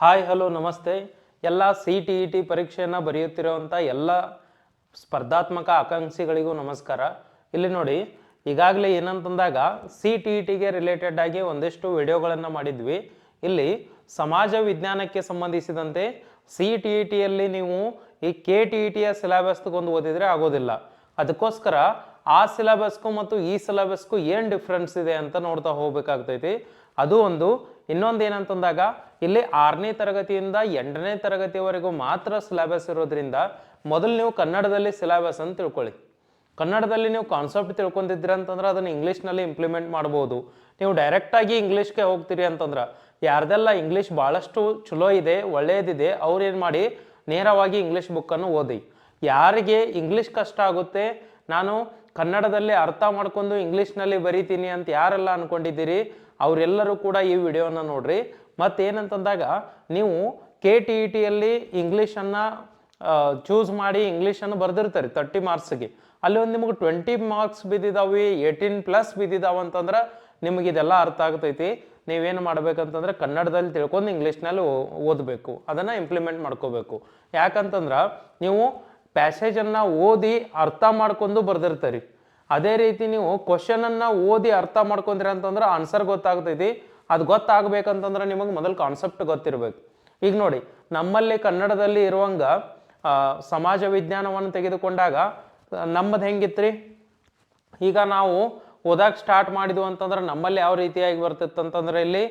Hi hello ನಮಸ್ತೆ. ಎಲ್ಲ CTET ಪರೀಕ್ಷೆಯನ್ನು ಬರೆಯುತ್ತಿರುವಂಥ ಎಲ್ಲ ಸ್ಪರ್ಧಾತ್ಮಕ ಆಕಾಂಕ್ಷಿಗಳಿಗೂ ನಮಸ್ಕಾರ. ಇಲ್ಲಿ ನೋಡಿ, ಈಗಾಗಲೇ ಏನಂತಂದಾಗ CTETಗೆ ರಿಲೇಟೆಡ್ ಆಗಿ ಒಂದಿಷ್ಟು ವಿಡಿಯೋಗಳನ್ನು ಮಾಡಿದ್ವಿ. ಇಲ್ಲಿ ಸಮಾಜ ವಿಜ್ಞಾನಕ್ಕೆ ಸಂಬಂಧಿಸಿದಂತೆ CTETಯಲ್ಲಿ ನೀವು ಈ KTETಯ ಸಿಲೆಬಸ್ಗೊಂದು ಓದಿದರೆ ಆಗೋದಿಲ್ಲ. ಅದಕ್ಕೋಸ್ಕರ ಆ ಸಿಲೆಬಸ್ಗೂ ಮತ್ತು ಈ ಸಿಲೆಬಸ್ಗೂ ಏನು ಡಿಫ್ರೆನ್ಸ್ ಇದೆ ಅಂತ ನೋಡ್ತಾ ಹೋಗ್ಬೇಕಾಗ್ತೈತಿ. ಅದು ಒಂದು. ಇನ್ನೊಂದು ಏನಂತಂದಾಗ ಇಲ್ಲಿ 6ನೇ ತರಗತಿಯಿಂದ 8ನೇ ತರಗತಿಯವರೆಗೂ ಮಾತ್ರ ಸಿಲೆಬಸ್ ಇರೋದ್ರಿಂದ ಮೊದಲು ನೀವು ಕನ್ನಡದಲ್ಲಿ ಸಿಲೆಬಸ್ ಅಂತ ತಿಳ್ಕೊಳ್ಳಿ. ಕನ್ನಡದಲ್ಲಿ ನೀವು ಕಾನ್ಸೆಪ್ಟ್ ತಿಳ್ಕೊಂಡಿದ್ರಿ ಅಂತಂದ್ರೆ ಅದನ್ನು ಇಂಗ್ಲೀಷ್ನಲ್ಲಿ ಇಂಪ್ಲಿಮೆಂಟ್ ಮಾಡ್ಬೋದು. ನೀವು ಡೈರೆಕ್ಟಾಗಿ ಇಂಗ್ಲೀಷ್ಗೆ ಹೋಗ್ತೀರಿ ಅಂತಂದ್ರೆ ಯಾರ್ದೆಲ್ಲ ಇಂಗ್ಲೀಷ್ ಭಾಳಷ್ಟು ಚಲೋ ಇದೆ, ಒಳ್ಳೆಯದಿದೆ, ಅವ್ರು ಏನು ಮಾಡಿ ನೇರವಾಗಿ ಇಂಗ್ಲೀಷ್ ಬುಕ್ಕನ್ನು ಓದಿ. ಯಾರಿಗೆ ಇಂಗ್ಲೀಷ್ ಕಷ್ಟ ಆಗುತ್ತೆ, ನಾನು ಕನ್ನಡದಲ್ಲಿ ಅರ್ಥ ಮಾಡ್ಕೊಂಡು ಇಂಗ್ಲೀಷ್ನಲ್ಲಿ ಬರೀತೀನಿ ಅಂತ ಯಾರೆಲ್ಲ ಅನ್ಕೊಂಡಿದ್ದೀರಿ ಅವರೆಲ್ಲರೂ ಕೂಡ ಈ ವಿಡಿಯೋನ ನೋಡ್ರಿ. ಮತ್ತೇನಂತಂದಾಗ ನೀವು KTETಯಲ್ಲಿ ಇಂಗ್ಲೀಷನ್ನು ಚೂಸ್ ಮಾಡಿ ಇಂಗ್ಲೀಷನ್ನು ಬರೆದಿರ್ತಾರೆ 30 ಮಾರ್ಕ್ಸ್ಗೆ. ಅಲ್ಲಿ ಒಂದು ನಿಮಗೆ 20 ಮಾರ್ಕ್ಸ್ ಬಿದ್ದಿದ್ದಾವೆ, 18+ ಬಿದ್ದಿದ್ದಾವೆ ಅಂತಂದ್ರೆ ನಿಮಗೆ ಇದೆಲ್ಲ ಅರ್ಥ ಆಗ್ತೈತಿ. ನೀವೇನು ಮಾಡ್ಬೇಕಂತಂದ್ರೆ ಕನ್ನಡದಲ್ಲಿ ತಿಳ್ಕೊಂಡು ಇಂಗ್ಲೀಷ್ನಲ್ಲಿ ಓದಬೇಕು, ಅದನ್ನು ಇಂಪ್ಲಿಮೆಂಟ್ ಮಾಡ್ಕೋಬೇಕು. ಯಾಕಂತಂದ್ರೆ ನೀವು ಪ್ಯಾಸೇಜನ್ನು ಓದಿ ಅರ್ಥ ಮಾಡ್ಕೊಂಡು ಬರ್ದಿರ್ತೀರಿ. ಅದೇ ರೀತಿ ನೀವು ಕ್ವಶನನ್ನು ಓದಿ ಅರ್ಥ ಮಾಡ್ಕೊಂಡ್ರಿ ಅಂತಂದ್ರೆ ಆನ್ಸರ್ ಗೊತ್ತಾಗ್ತೈತಿ. ಅದು ಗೊತ್ತಾಗಬೇಕಂತಂದ್ರೆ ನಿಮಗೆ ಮೊದಲು ಕಾನ್ಸೆಪ್ಟ್ ಗೊತ್ತಿರಬೇಕು. ಈಗ ನೋಡಿ, ನಮ್ಮಲ್ಲಿ ಕನ್ನಡದಲ್ಲಿ ಇರುವಂಗ ಸಮಾಜ ವಿಜ್ಞಾನವನ್ನು ತೆಗೆದುಕೊಂಡಾಗ ನಮ್ಮದು ಹೆಂಗಿತ್ರಿ, ಈಗ ನಾವು ಓದಾಕ್ ಸ್ಟಾರ್ಟ್ ಮಾಡಿದ್ವು ಅಂತಂದ್ರೆ ನಮ್ಮಲ್ಲಿ ಯಾವ ರೀತಿಯಾಗಿ ಬರ್ತಿತ್ತು ಅಂತಂದ್ರೆ ಇಲ್ಲಿ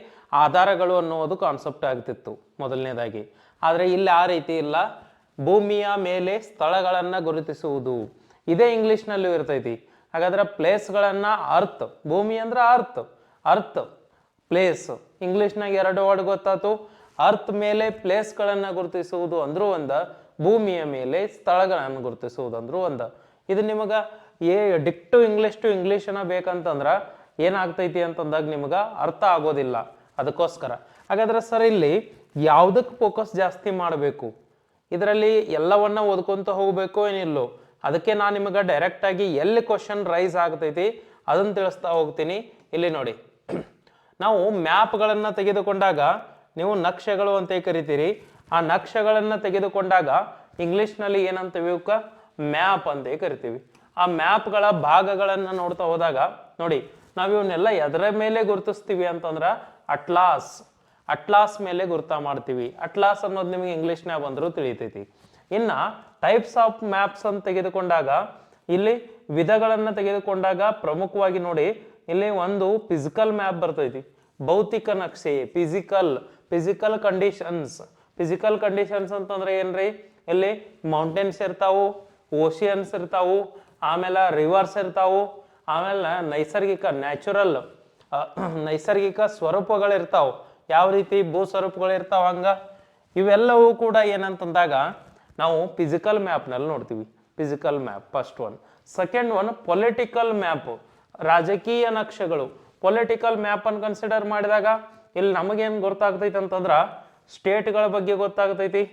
ಆಧಾರಗಳು ಅನ್ನೋದು ಕಾನ್ಸೆಪ್ಟ್ ಆಗ್ತಿತ್ತು ಮೊದಲನೇದಾಗಿ. ಆದರೆ ಇಲ್ಲಿ ಆ ರೀತಿ ಇಲ್ಲ. ಭೂಮಿಯ ಮೇಲೆ ಸ್ಥಳಗಳನ್ನು ಗುರುತಿಸುವುದು ಇದೇ ಇಂಗ್ಲೀಷ್ನಲ್ಲೂ ಇರ್ತೈತಿ. ಹಾಗಾದ್ರೆ ಪ್ಲೇಸ್ಗಳನ್ನು ಅರ್ತ್, ಭೂಮಿ ಅಂದ್ರೆ ಅರ್ತ್ ಪ್ಲೇಸ್, ಇಂಗ್ಲೀಷ್ನಾಗ 2 ವರ್ಡ್ ಗೊತ್ತಾಯ್ತು. ಅರ್ತ್ ಮೇಲೆ ಪ್ಲೇಸ್ಗಳನ್ನು ಗುರುತಿಸುವುದು ಅಂದ್ರೂ ಒಂದ, ಭೂಮಿಯ ಮೇಲೆ ಸ್ಥಳಗಳನ್ನು ಗುರುತಿಸುವುದು ಅಂದ್ರೂ ಒಂದ. ಇದು ನಿಮಗೆ ಡಿಕ್ಟು ಇಂಗ್ಲೀಷ್ ಟು ಇಂಗ್ಲೀಷನ್ನ ಬೇಕಂತಂದ್ರೆ ಏನಾಗ್ತೈತಿ ಅಂತಂದಾಗ ನಿಮ್ಗೆ ಅರ್ಥ ಆಗೋದಿಲ್ಲ. ಅದಕ್ಕೋಸ್ಕರ ಹಾಗಾದ್ರೆ ಸರ್ ಇಲ್ಲಿ ಯಾವುದಕ್ಕೆ ಫೋಕಸ್ ಜಾಸ್ತಿ ಮಾಡಬೇಕು, ಇದರಲ್ಲಿ ಎಲ್ಲವನ್ನ ಓದ್ಕೊಂತ ಹೋಗ್ಬೇಕು ಏನಿಲ್ಲೋ, ಅದಕ್ಕೆ ನಾನು ನಿಮಗೆ ಡೈರೆಕ್ಟಾಗಿ ಎಲ್ಲಿ ಕ್ವಶನ್ ರೈಸ್ ಆಗ್ತೈತಿ ಅದನ್ನು ತಿಳಿಸ್ತಾ ಹೋಗ್ತೀನಿ. ಇಲ್ಲಿ ನೋಡಿ, ನಾವು ಮ್ಯಾಪ್ಗಳನ್ನು ತೆಗೆದುಕೊಂಡಾಗ ನೀವು ನಕ್ಷೆಗಳು ಅಂತ ಕರಿತೀರಿ. ಆ ನಕ್ಷೆಗಳನ್ನು ತೆಗೆದುಕೊಂಡಾಗ ಇಂಗ್ಲೀಷ್ನಲ್ಲಿ ಏನಂತೀವಿ, ಮ್ಯಾಪ್ ಅಂತ ಕರಿತೀವಿ. ಆ ಮ್ಯಾಪ್ಗಳ ಭಾಗಗಳನ್ನು ನೋಡ್ತಾ ಹೋದಾಗ ನೋಡಿ, ನಾವು ಇವನ್ನೆಲ್ಲ ಎದರ ಮೇಲೆ ಗುರುತಿಸ್ತೀವಿ ಅಂತಂದ್ರೆ ಅಟ್ಲಾಸ್ ಮೇಲೆ ಗುರ್ತಾ ಮಾಡ್ತೀವಿ. ಅಟ್ಲಾಸ್ ಅನ್ನೋದು ನಿಮಗೆ ಇಂಗ್ಲೀಷ್ನಾಗ ಬಂದರೂ ತಿಳಿತೈತಿ. ಇನ್ನು ಟೈಪ್ಸ್ ಆಫ್ ಮ್ಯಾಪ್ಸ್ ಅಂತ ತೆಗೆದುಕೊಂಡಾಗ ಇಲ್ಲಿ ವಿಧಗಳನ್ನು ತೆಗೆದುಕೊಂಡಾಗ ಪ್ರಮುಖವಾಗಿ ನೋಡಿ, ಇಲ್ಲಿ ಒಂದು ಫಿಸಿಕಲ್ ಮ್ಯಾಪ್ ಬರ್ತೈತಿ, ಭೌತಿಕ ನಕ್ಷೆ, ಫಿಸಿಕಲ್ ಕಂಡೀಷನ್ಸ್ ಅಂತಂದ್ರೆ ಏನ್ರಿ, ಇಲ್ಲಿ ಮೌಂಟೇನ್ಸ್ ಇರ್ತಾವು, ಓಷಿಯನ್ಸ್ ಇರ್ತಾವು, ಆಮೇಲೆ ರಿವರ್ಸ್ ಇರ್ತಾವು, ಆಮೇಲೆ ನೈಸರ್ಗಿಕ ಸ್ವರೂಪಗಳಿರ್ತಾವು. ಯಾವ ರೀತಿ ಭೂ ಸ್ವರೂಪಗಳು ಇರ್ತಾವ ಹಂಗ ಇವೆಲ್ಲವೂ ಕೂಡ ಏನಂತಂದಾಗ ನಾವು ಫಿಸಿಕಲ್ ಮ್ಯಾಪ್ನಲ್ಲಿ ನೋಡ್ತೀವಿ. Physical map first one. Second one political map, ರಾಜಕೀಯ ನಕ್ಷೆಗಳು. ಪೊಲಿಟಿಕಲ್ ಮ್ಯಾಪ್ ಅನ್ನು ಕನ್ಸಿಡರ್ ಮಾಡಿದಾಗ ಇಲ್ಲಿ ನಮಗೇನು ಗೊತ್ತಾಗ್ತೈತಿ ಅಂತಂದ್ರೆ ಸ್ಟೇಟ್ಗಳ ಬಗ್ಗೆ ಗೊತ್ತಾಗ್ತೈತಿ,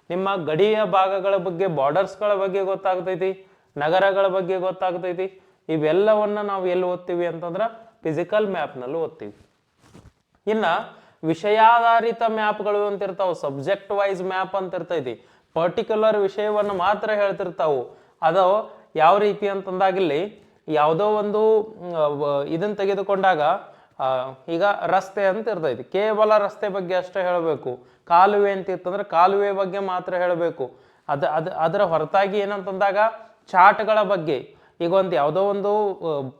ನಿಮ್ಮ ಗಡಿಯ ಭಾಗಗಳ ಬಗ್ಗೆ, ಬಾರ್ಡರ್ಸ್ಗಳ ಬಗ್ಗೆ ಗೊತ್ತಾಗ್ತೈತಿ, ನಗರಗಳ ಬಗ್ಗೆ ಗೊತ್ತಾಗ್ತೈತಿ. ಇವೆಲ್ಲವನ್ನ ನಾವು ಎಲ್ಲಿ ಓದ್ತೀವಿ ಅಂತಂದ್ರೆ ಫಿಸಿಕಲ್ ಮ್ಯಾಪ್ನಲ್ಲಿ ಓದ್ತೀವಿ. ಇನ್ನು ವಿಷಯಾಧಾರಿತ ಮ್ಯಾಪ್ಗಳು ಅಂತ ಇರ್ತಾವೆ, ಸಬ್ಜೆಕ್ಟ್ ವೈಸ್ ಮ್ಯಾಪ್ ಅಂತ ಇರ್ತೈತಿ. ಪರ್ಟಿಕ್ಯುಲರ್ ವಿಷಯವನ್ನು ಮಾತ್ರ ಹೇಳ್ತಿರ್ತಾವು. ಅದು ಯಾವ ರೀತಿ ಅಂತಂದಾಗಿಲ್ಲಿ ಯಾವುದೋ ಒಂದು ಇದನ್ನು ತೆಗೆದುಕೊಂಡಾಗ ಈಗ ರಸ್ತೆ ಅಂತ ಇರ್ತೈತಿ, ಕೇವಲ ರಸ್ತೆ ಬಗ್ಗೆ ಅಷ್ಟೇ ಹೇಳಬೇಕು. ಕಾಲುವೆ ಅಂತ ಇರ್ತಂದ್ರೆ ಕಾಲುವೆ ಬಗ್ಗೆ ಮಾತ್ರ ಹೇಳಬೇಕು. ಅದರ ಹೊರತಾಗಿ ಏನಂತಂದಾಗ ಚಾರ್ಟ್ಗಳ ಬಗ್ಗೆ, ಈಗ ಒಂದು ಯಾವುದೋ ಒಂದು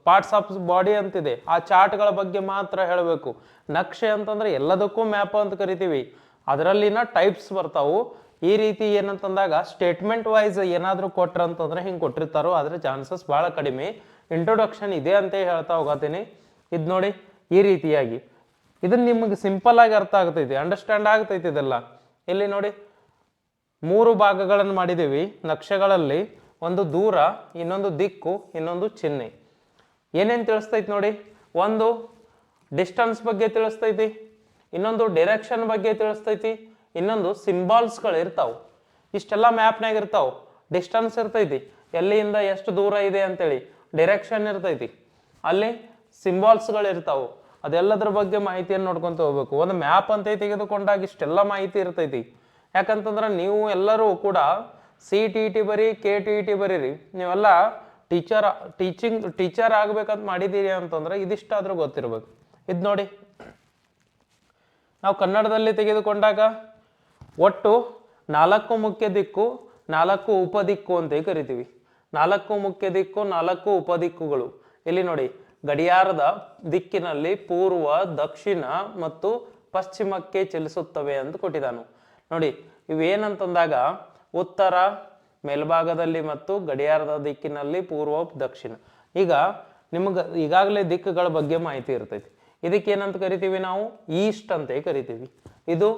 ಪಾರ್ಟ್ಸ್ ಆಫ್ ಬಾಡಿ ಅಂತಿದೆ, ಆ ಚಾರ್ಟ್ಗಳ ಬಗ್ಗೆ ಮಾತ್ರ ಹೇಳಬೇಕು. ನಕ್ಷೆ ಅಂತಂದ್ರೆ ಎಲ್ಲದಕ್ಕೂ ಮ್ಯಾಪ್ ಅಂತ ಕರಿತೀವಿ. ಅದರಲ್ಲಿನ ಟೈಪ್ಸ್ ಬರ್ತಾವು. ಈ ರೀತಿ ಏನಂತಂದಾಗ ಸ್ಟೇಟ್ಮೆಂಟ್ ವೈಸ್ ಏನಾದರೂ ಕೊಟ್ರಂತಂದ್ರೆ ಹಿಂಗೆ ಕೊಟ್ಟಿರ್ತಾರೋ, ಆದರೆ ಚಾನ್ಸಸ್ ಭಾಳ ಕಡಿಮೆ. ಇಂಟ್ರೊಡಕ್ಷನ್ ಇದೆ ಅಂತ ಹೇಳ್ತಾ ಹೋಗತ್ತೀನಿ. ಇದು ನೋಡಿ, ಈ ರೀತಿಯಾಗಿ ಇದನ್ನ ನಿಮಗೆ ಸಿಂಪಲ್ ಆಗಿ ಅರ್ಥ ಆಗ್ತೈತಿ, ಅಂಡರ್ಸ್ಟ್ಯಾಂಡ್ ಆಗ್ತೈತಿ ಇದೆಲ್ಲ. ಇಲ್ಲಿ ನೋಡಿ 3 ಭಾಗಗಳನ್ನು ಮಾಡಿದ್ದೀವಿ ನಕ್ಷೆಗಳಲ್ಲಿ. ಒಂದು ದೂರ, ಇನ್ನೊಂದು ದಿಕ್ಕು, ಇನ್ನೊಂದು ಚಿಹ್ನೆ. ಏನೇನು ತಿಳಿಸ್ತೈತಿ ನೋಡಿ, ಒಂದು ಡಿಸ್ಟನ್ಸ್ ಬಗ್ಗೆ ತಿಳಿಸ್ತೈತಿ, ಇನ್ನೊಂದು ಡೈರೆಕ್ಷನ್ ಬಗ್ಗೆ ತಿಳಿಸ್ತೈತಿ, ಇನ್ನೊಂದು ಸಿಂಬಾಲ್ಸ್ಗಳು ಇರ್ತಾವೆ. ಇಷ್ಟೆಲ್ಲ ಮ್ಯಾಪ್ನಾಗ ಇರ್ತಾವೆ. ಡಿಸ್ಟನ್ಸ್ ಇರ್ತೈತಿ, ಎಲ್ಲಿಂದ ಎಷ್ಟು ದೂರ ಇದೆ ಅಂತೇಳಿ. ಡೈರೆಕ್ಷನ್ ಇರ್ತೈತಿ, ಅಲ್ಲಿ ಸಿಂಬಾಲ್ಸ್ಗಳು ಇರ್ತಾವೆ. ಅದೆಲ್ಲದ್ರ ಬಗ್ಗೆ ಮಾಹಿತಿಯನ್ನು ನೋಡ್ಕೊಂತ ಹೋಗ್ಬೇಕು. ಒಂದು ಮ್ಯಾಪ್ ಅಂತ ತೆಗೆದುಕೊಂಡಾಗ ಇಷ್ಟೆಲ್ಲ ಮಾಹಿತಿ ಇರ್ತೈತಿ. ಯಾಕಂತಂದ್ರೆ ನೀವು ಎಲ್ಲರೂ ಕೂಡ CTET ಬರೀ KTET ಬರೀರಿ, ನೀವೆಲ್ಲ ಟೀಚರ್ ಆಗ್ಬೇಕಂತ ಮಾಡಿದ್ದೀರಿ ಅಂತಂದ್ರೆ ಇದಿಷ್ಟಾದ್ರೂ ಗೊತ್ತಿರ್ಬೇಕು. ಇದು ನೋಡಿ, ನಾವು ಕನ್ನಡದಲ್ಲಿ ತೆಗೆದುಕೊಂಡಾಗ ಒಟ್ಟು 4 ಮುಖ್ಯ ದಿಕ್ಕು, 4 ಉಪದಿಕ್ಕು ಅಂತ ಕರಿತೀವಿ. 4 ಮುಖ್ಯ ದಿಕ್ಕು, 4 ಉಪದಿಕ್ಕುಗಳು. ಇಲ್ಲಿ ನೋಡಿ, ಗಡಿಯಾರದ ದಿಕ್ಕಿನಲ್ಲಿ ಪೂರ್ವ, ದಕ್ಷಿಣ ಮತ್ತು ಪಶ್ಚಿಮಕ್ಕೆ ಚಲಿಸುತ್ತವೆ ಅಂತ ಕೊಟ್ಟಿದ್ದಾನು. ನೋಡಿ, ಇವೇನಂತಂದಾಗ ಉತ್ತರ ಮೇಲ್ಭಾಗದಲ್ಲಿ ಮತ್ತು ಗಡಿಯಾರದ ದಿಕ್ಕಿನಲ್ಲಿ ಪೂರ್ವ, ದಕ್ಷಿಣ. ಈಗ ನಿಮ್ಗೆ ಈಗಾಗಲೇ ದಿಕ್ಕುಗಳ ಬಗ್ಗೆ ಮಾಹಿತಿ ಇರ್ತೈತಿ. ಇದಕ್ಕೆ ಏನಂತ ಕರಿತೀವಿ ನಾವು? ಈಸ್ಟ್ ಅಂತ ಕರಿತೀವಿ. ಇದು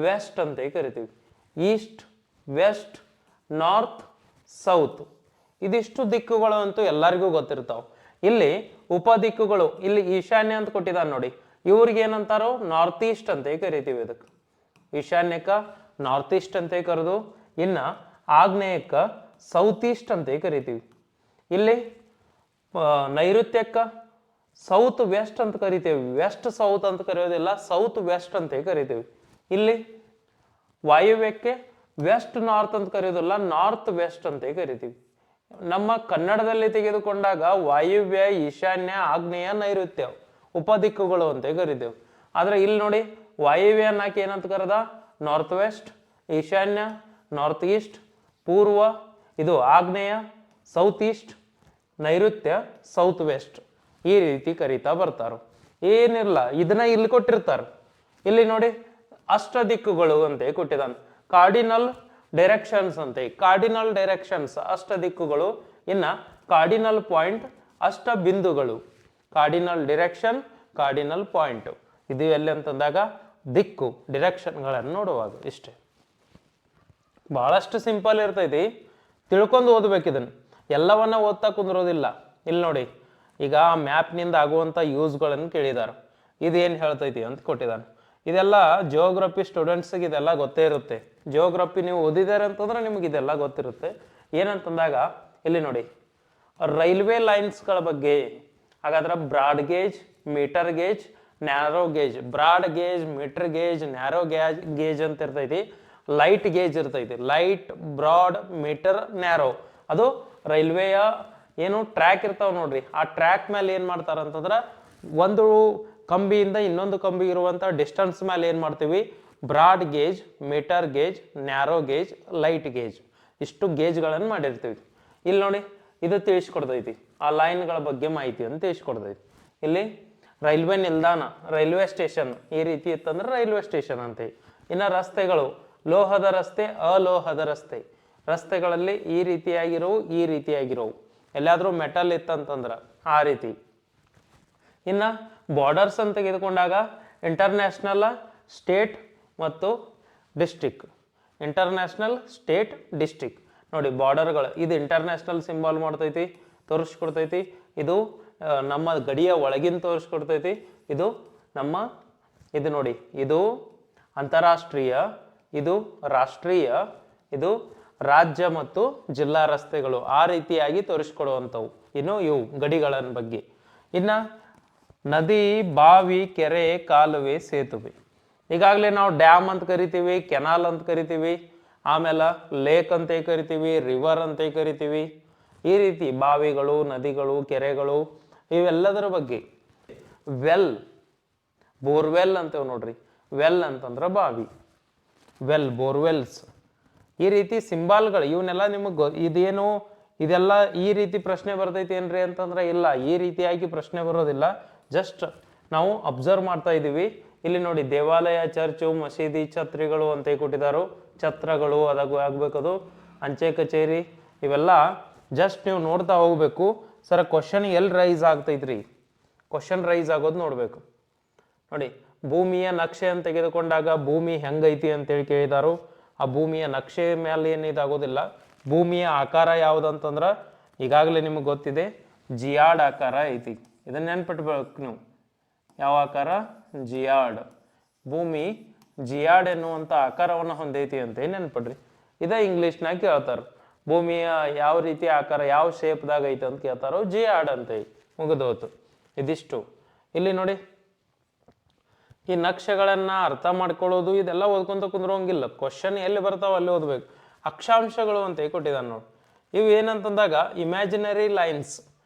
ವೆಸ್ಟ್ ಅಂತ ಕರಿತೀವಿ. ಈಸ್ಟ್, ವೆಸ್ಟ್, ನಾರ್ತ್, ಸೌತ್, ಇದಿಷ್ಟು ದಿಕ್ಕುಗಳು ಅಂತೂ ಎಲ್ಲರಿಗೂ ಗೊತ್ತಿರ್ತಾವ. ಇಲ್ಲಿ ಉಪದಿಕ್ಕುಗಳು, ಇಲ್ಲಿ ಈಶಾನ್ಯ ಅಂತ ಕೊಟ್ಟಿದ್ದಾನೆ ನೋಡಿ, ಇವ್ರಿಗೆ ಏನಂತಾರೋ ನಾರ್ತ್ ಈಸ್ಟ್ ಅಂತ ಕರಿತೀವಿ. ಇದಕ್ಕೆ ಈಶಾನ್ಯಕ್ಕ ನಾರ್ತ್ ಈಸ್ಟ್ ಅಂತ ಕರೆದು, ಇನ್ನ ಆಗ್ನೇಯಕ್ಕ ಸೌತ್ ಈಸ್ಟ್ ಅಂತ ಕರಿತೀವಿ. ಇಲ್ಲಿ ನೈಋತ್ಯಕ್ಕ ಸೌತ್ ವೆಸ್ಟ್ ಅಂತ ಕರಿತೀವಿ. ವೆಸ್ಟ್ ಸೌತ್ ಅಂತ ಕರೆಯೋದಿಲ್ಲ, ಸೌತ್ ವೆಸ್ಟ್ ಅಂತ ಕರಿತೀವಿ. ಇಲ್ಲಿ ವಾಯುವ್ಯಕ್ಕೆ ವೆಸ್ಟ್ ನಾರ್ತ್ ಅಂತ ಕರೆಯೋದಿಲ್ಲ, ನಾರ್ತ್ ವೆಸ್ಟ್ ಅಂತ ಕರಿತೀವಿ. ನಮ್ಮ ಕನ್ನಡದಲ್ಲಿ ತೆಗೆದುಕೊಂಡಾಗ ವಾಯುವ್ಯ, ಈಶಾನ್ಯ, ಆಗ್ನೇಯ, ನೈಋತ್ಯ ಉಪದಿಕ್ಕುಗಳು ಅಂತ ಕರಿತೇವೆ. ಆದ್ರೆ ಇಲ್ಲಿ ನೋಡಿ, ವಾಯುವ್ಯ ಅನ್ನಕ್ಕೆ ಏನಂತ ಕರೆದ? ನಾರ್ತ್ ವೆಸ್ಟ್, ಈಶಾನ್ಯ ನಾರ್ತ್ ಈಸ್ಟ್, ಪೂರ್ವ ಇದು ಆಗ್ನೇಯ ಸೌತ್ ಈಸ್ಟ್, ನೈಋತ್ಯ ಸೌತ್ ವೆಸ್ಟ್, ಈ ರೀತಿ ಕರೀತಾ ಬರ್ತಾರ. ಏನಿಲ್ಲ, ಇದನ್ನ ಇಲ್ಲಿ ಕೊಟ್ಟಿರ್ತಾರ. ಇಲ್ಲಿ ನೋಡಿ, ಅಷ್ಟ ದಿಕ್ಕುಗಳು ಅಂತ ಕೊಟ್ಟಿದ್ದಾನೆ. ಕಾರ್ಡಿನಲ್ ಡೈರೆಕ್ಷನ್ಸ್ ಅಂತ, ಕಾರ್ಡಿನಲ್ ಡೈರೆಕ್ಷನ್ಸ್ ಅಷ್ಟ ದಿಕ್ಕುಗಳು. ಇನ್ನ ಕಾರ್ಡಿನಲ್ ಪಾಯಿಂಟ್ ಅಷ್ಟ ಬಿಂದುಗಳು. ಕಾರ್ಡಿನಲ್ ಡೈರೆಕ್ಷನ್, ಕಾರ್ಡಿನಲ್ ಪಾಯಿಂಟ್, ಇದು ಎಲ್ಲಿ ಅಂತಂದಾಗ ದಿಕ್ಕು ಡಿರೆಕ್ಷನ್ಗಳನ್ನು ನೋಡುವಾಗ. ಇಷ್ಟೇ, ಬಹಳಷ್ಟು ಸಿಂಪಲ್ ಇರ್ತೈತಿ, ತಿಳ್ಕೊಂಡು ಓದ್ಬೇಕು. ಇದನ್ನು ಎಲ್ಲವನ್ನ ಓದ್ತಾ ಕುಂದ್ರೋದಿಲ್ಲ. ಇಲ್ಲಿ ನೋಡಿ, ಈಗ ಮ್ಯಾಪ್ನಿಂದ ಆಗುವಂಥ ಯೂಸ್ಗಳನ್ನು ಕೇಳಿದಾರೆ. ಇದೇನು ಹೇಳ್ತೈತಿ ಅಂತ ಕೊಟ್ಟಿದ್ದಾನೆ. ಇದೆಲ್ಲ ಜಿಯೋಗ್ರಫಿ ಸ್ಟೂಡೆಂಟ್ಸ್ಗೆ ಇದೆಲ್ಲ ಗೊತ್ತೇ ಇರುತ್ತೆ. ಜಿಯೋಗ್ರಫಿ ನೀವು ಓದಿದಾರೆ ಅಂತಂದ್ರೆ ನಿಮ್ಗೆ ಇದೆಲ್ಲ ಗೊತ್ತಿರುತ್ತೆ. ಏನಂತಂದಾಗ ಇಲ್ಲಿ ನೋಡಿ, ರೈಲ್ವೆ ಲೈನ್ಸ್ಗಳ ಬಗ್ಗೆ. ಹಾಗಾದ್ರೆ broad gauge, metre gauge, narrow gauge. Broad gauge, metre gauge, narrow gauge ಅಂತ ಇರ್ತೈತಿ. ಲೈಟ್ ಗೇಜ್ ಇರ್ತೈತಿ. Light, broad, metre, narrow. ಅದು ರೈಲ್ವೆಯ ಏನು ಟ್ರ್ಯಾಕ್ ಇರ್ತಾವ ನೋಡ್ರಿ, ಆ ಟ್ರ್ಯಾಕ್ ಮೇಲೆ ಏನ್ ಮಾಡ್ತಾರ ಅಂತಂದ್ರ ಒಂದು ಕಂಬಿಯಿಂದ ಇನ್ನೊಂದು ಕಂಬಿ ಇರುವಂತ ಡಿಸ್ಟೆನ್ಸ್ ಮೇಲೆ ಏನ್ ಮಾಡ್ತೀವಿ? Broad gauge, metre gauge, narrow gauge, light gauge, ಇಷ್ಟು ಗೇಜ್ಗಳನ್ನು ಮಾಡಿರ್ತೀವಿ. ಇಲ್ಲಿ ನೋಡಿ, ಇದು ತಿಳಿಸ್ಕೊಡ್ತೈತಿ ಆ ಲೈನ್ಗಳ ಬಗ್ಗೆ ಮಾಹಿತಿ ಅಂತ ತಿಳಿಸ್ಕೊಡ್ತೈತಿ. ಇಲ್ಲಿ ರೈಲ್ವೆ ನಿಲ್ದಾಣ, ರೈಲ್ವೆ ಸ್ಟೇಷನ್ ಈ ರೀತಿ ಇತ್ತಂದ್ರೆ ರೈಲ್ವೆ ಸ್ಟೇಷನ್ ಅಂತ. ಇನ್ನು ರಸ್ತೆಗಳು, ಲೋಹದ ರಸ್ತೆ, ಅಲೋಹದ ರಸ್ತೆ. ರಸ್ತೆಗಳಲ್ಲಿ ಈ ರೀತಿಯಾಗಿರೋವು, ಈ ರೀತಿಯಾಗಿರೋವು. ಎಲ್ಲಾದ್ರೂ ಮೆಟಲ್ ಇತ್ತಂತಂದ್ರ ಆ ರೀತಿ. ಇನ್ನು ಬಾರ್ಡರ್ಸ್ ಅಂತ ತೆಗೆದುಕೊಂಡಾಗ ಇಂಟರ್ನ್ಯಾಷನಲ್, ಸ್ಟೇಟ್ ಮತ್ತು ಡಿಸ್ಟ್ರಿಕ್ಟ್. International, state, district. ನೋಡಿ ಬಾರ್ಡರ್ಗಳು, ಇದು ಇಂಟರ್ನ್ಯಾಷನಲ್ ಸಿಂಬಾಲ್ ಮಾಡ್ತೈತಿ, ತೋರಿಸ್ಕೊಡ್ತೈತಿ. ಇದು ನಮ್ಮ ಗಡಿಯ ಒಳಗಿನ ತೋರಿಸ್ಕೊಡ್ತೈತಿ. ಇದು ನಮ್ಮ, ಇದು ನೋಡಿ, ಇದು ಅಂತಾರಾಷ್ಟ್ರೀಯ, ಇದು ರಾಷ್ಟ್ರೀಯ, ಇದು ರಾಜ್ಯ ಮತ್ತು ಜಿಲ್ಲಾ ರಸ್ತೆಗಳು. ಆ ರೀತಿಯಾಗಿ ತೋರಿಸ್ಕೊಡುವಂಥವು ಇನ್ನು ಇವು ಗಡಿಗಳ ಬಗ್ಗೆ. ಇನ್ನು ನದಿ, ಬಾವಿ, ಕೆರೆ, ಕಾಲುವೆ, ಸೇತುವೆ. ಈಗಾಗಲೇ ನಾವು ಡ್ಯಾಮ್ ಅಂತ ಕರಿತೀವಿ, ಕೆನಾಲ್ ಅಂತ ಕರಿತೀವಿ, ಆಮೇಲೆ ಲೇಕ್ ಅಂತ ಕರಿತೀವಿ, ರಿವರ್ ಅಂತ ಕರಿತೀವಿ. ಈ ರೀತಿ ಬಾವಿಗಳು, ನದಿಗಳು, ಕೆರೆಗಳು ಇವೆಲ್ಲದರ ಬಗ್ಗೆ. ವೆಲ್, ಬೋರ್ವೆಲ್ ಅಂತೇವ್ ನೋಡ್ರಿ. ವೆಲ್ ಅಂತಂದ್ರೆ ಬಾವಿ, ವೆಲ್, ಬೋರ್ವೆಲ್ಸ್. ಈ ರೀತಿ ಸಿಂಬಾಲ್ಗಳು ಇವನ್ನೆಲ್ಲ ನಿಮಗೆ ಇದೇನು ಇದೆಲ್ಲ ಈ ರೀತಿ ಪ್ರಶ್ನೆ ಬರ್ತೈತಿ ಏನ್ರಿ ಅಂತಂದ್ರೆ ಇಲ್ಲ, ಈ ರೀತಿಯಾಗಿ ಪ್ರಶ್ನೆ ಬರೋದಿಲ್ಲ. ಜಸ್ಟ್ ನಾವು ಅಬ್ಸರ್ವ್ ಮಾಡ್ತಾ ಇದ್ದೀವಿ. ಇಲ್ಲಿ ನೋಡಿ, ದೇವಾಲಯ, ಚರ್ಚು, ಮಸೀದಿ, ಛತ್ರಿಗಳು ಅಂತ ಕೊಟ್ಟಿದ್ದಾರೋ. ಛತ್ರಗಳು ಅದಾಗೂ ಆಗ್ಬೇಕದು, ಅಂಚೆ ಕಚೇರಿ, ಇವೆಲ್ಲ ಜಸ್ಟ್ ನೀವು ನೋಡ್ತಾ ಹೋಗ್ಬೇಕು. ಸರ್ ಕ್ವಶನ್ ಎಲ್ಲಿ ರೈಸ್ ಆಗ್ತೈತ್ರಿ? ಕ್ವಶನ್ ರೈಸ್ ಆಗೋದು ನೋಡ್ಬೇಕು. ನೋಡಿ, ಭೂಮಿಯ ನಕ್ಷೆ ಅಂತ ತೆಗೆದುಕೊಂಡಾಗ ಭೂಮಿ ಹೆಂಗೈತಿ ಅಂತೇಳಿ ಕೇಳಿದಾರು. ಆ ಭೂಮಿಯ ನಕ್ಷೆ ಮೇಲೆ ಏನು ಇದಾಗೋದಿಲ್ಲ. ಭೂಮಿಯ ಆಕಾರ ಯಾವುದಂತಂದ್ರೆ ಈಗಾಗಲೇ ನಿಮಗೆ ಗೊತ್ತಿದೆ, ಜಿಯಾಡ್ ಆಕಾರ ಐತಿ. ಇದನ್ನ ನೆನ್ಪಿಟ್ಬೇಕು ನೀವು. ಯಾವ ಆಕಾರ? ಜಿಯಾಡ್. ಭೂಮಿ ಜಿಯಾಡ್ ಎನ್ನುವಂಥ ಆಕಾರವನ್ನು ಹೊಂದೈತಿ ಅಂತ ನೆನ್ಪಿಡ್ರಿ. ಇದ ಇಂಗ್ಲೀಷ್ನಾಗ ಕೇಳ್ತಾರ. ಭೂಮಿಯ ಯಾವ ರೀತಿ ಆಕಾರ, ಯಾವ ಶೇಪ್ದಾಗ ಐತೆ ಅಂತ ಕೇಳ್ತಾರೋ, ಜಿಯಾಡ್ ಅಂತ ಮುಗಿದೋತು. ಇದಿಷ್ಟು. ಇಲ್ಲಿ ನೋಡಿ, ಈ ನಕ್ಷೆಗಳನ್ನು ಅರ್ಥ ಮಾಡ್ಕೊಳ್ಳೋದು ಇದೆಲ್ಲ ಓದ್ಕೊಂತ ಕುಂದ್ರೋಂಗಿಲ್ಲ. ಕ್ವಶನ್ ಎಲ್ಲಿ ಬರ್ತಾವ ಅಲ್ಲಿ ಓದ್ಬೇಕು. ಅಕ್ಷಾಂಶಗಳು ಅಂತ ಕೊಟ್ಟಿದ್ದಾನೆ ನೋಡಿ. ಇವು ಏನಂತಂದಾಗ ಇಮ್ಯಾಜಿನರಿ ಲೈನ್ಸ್.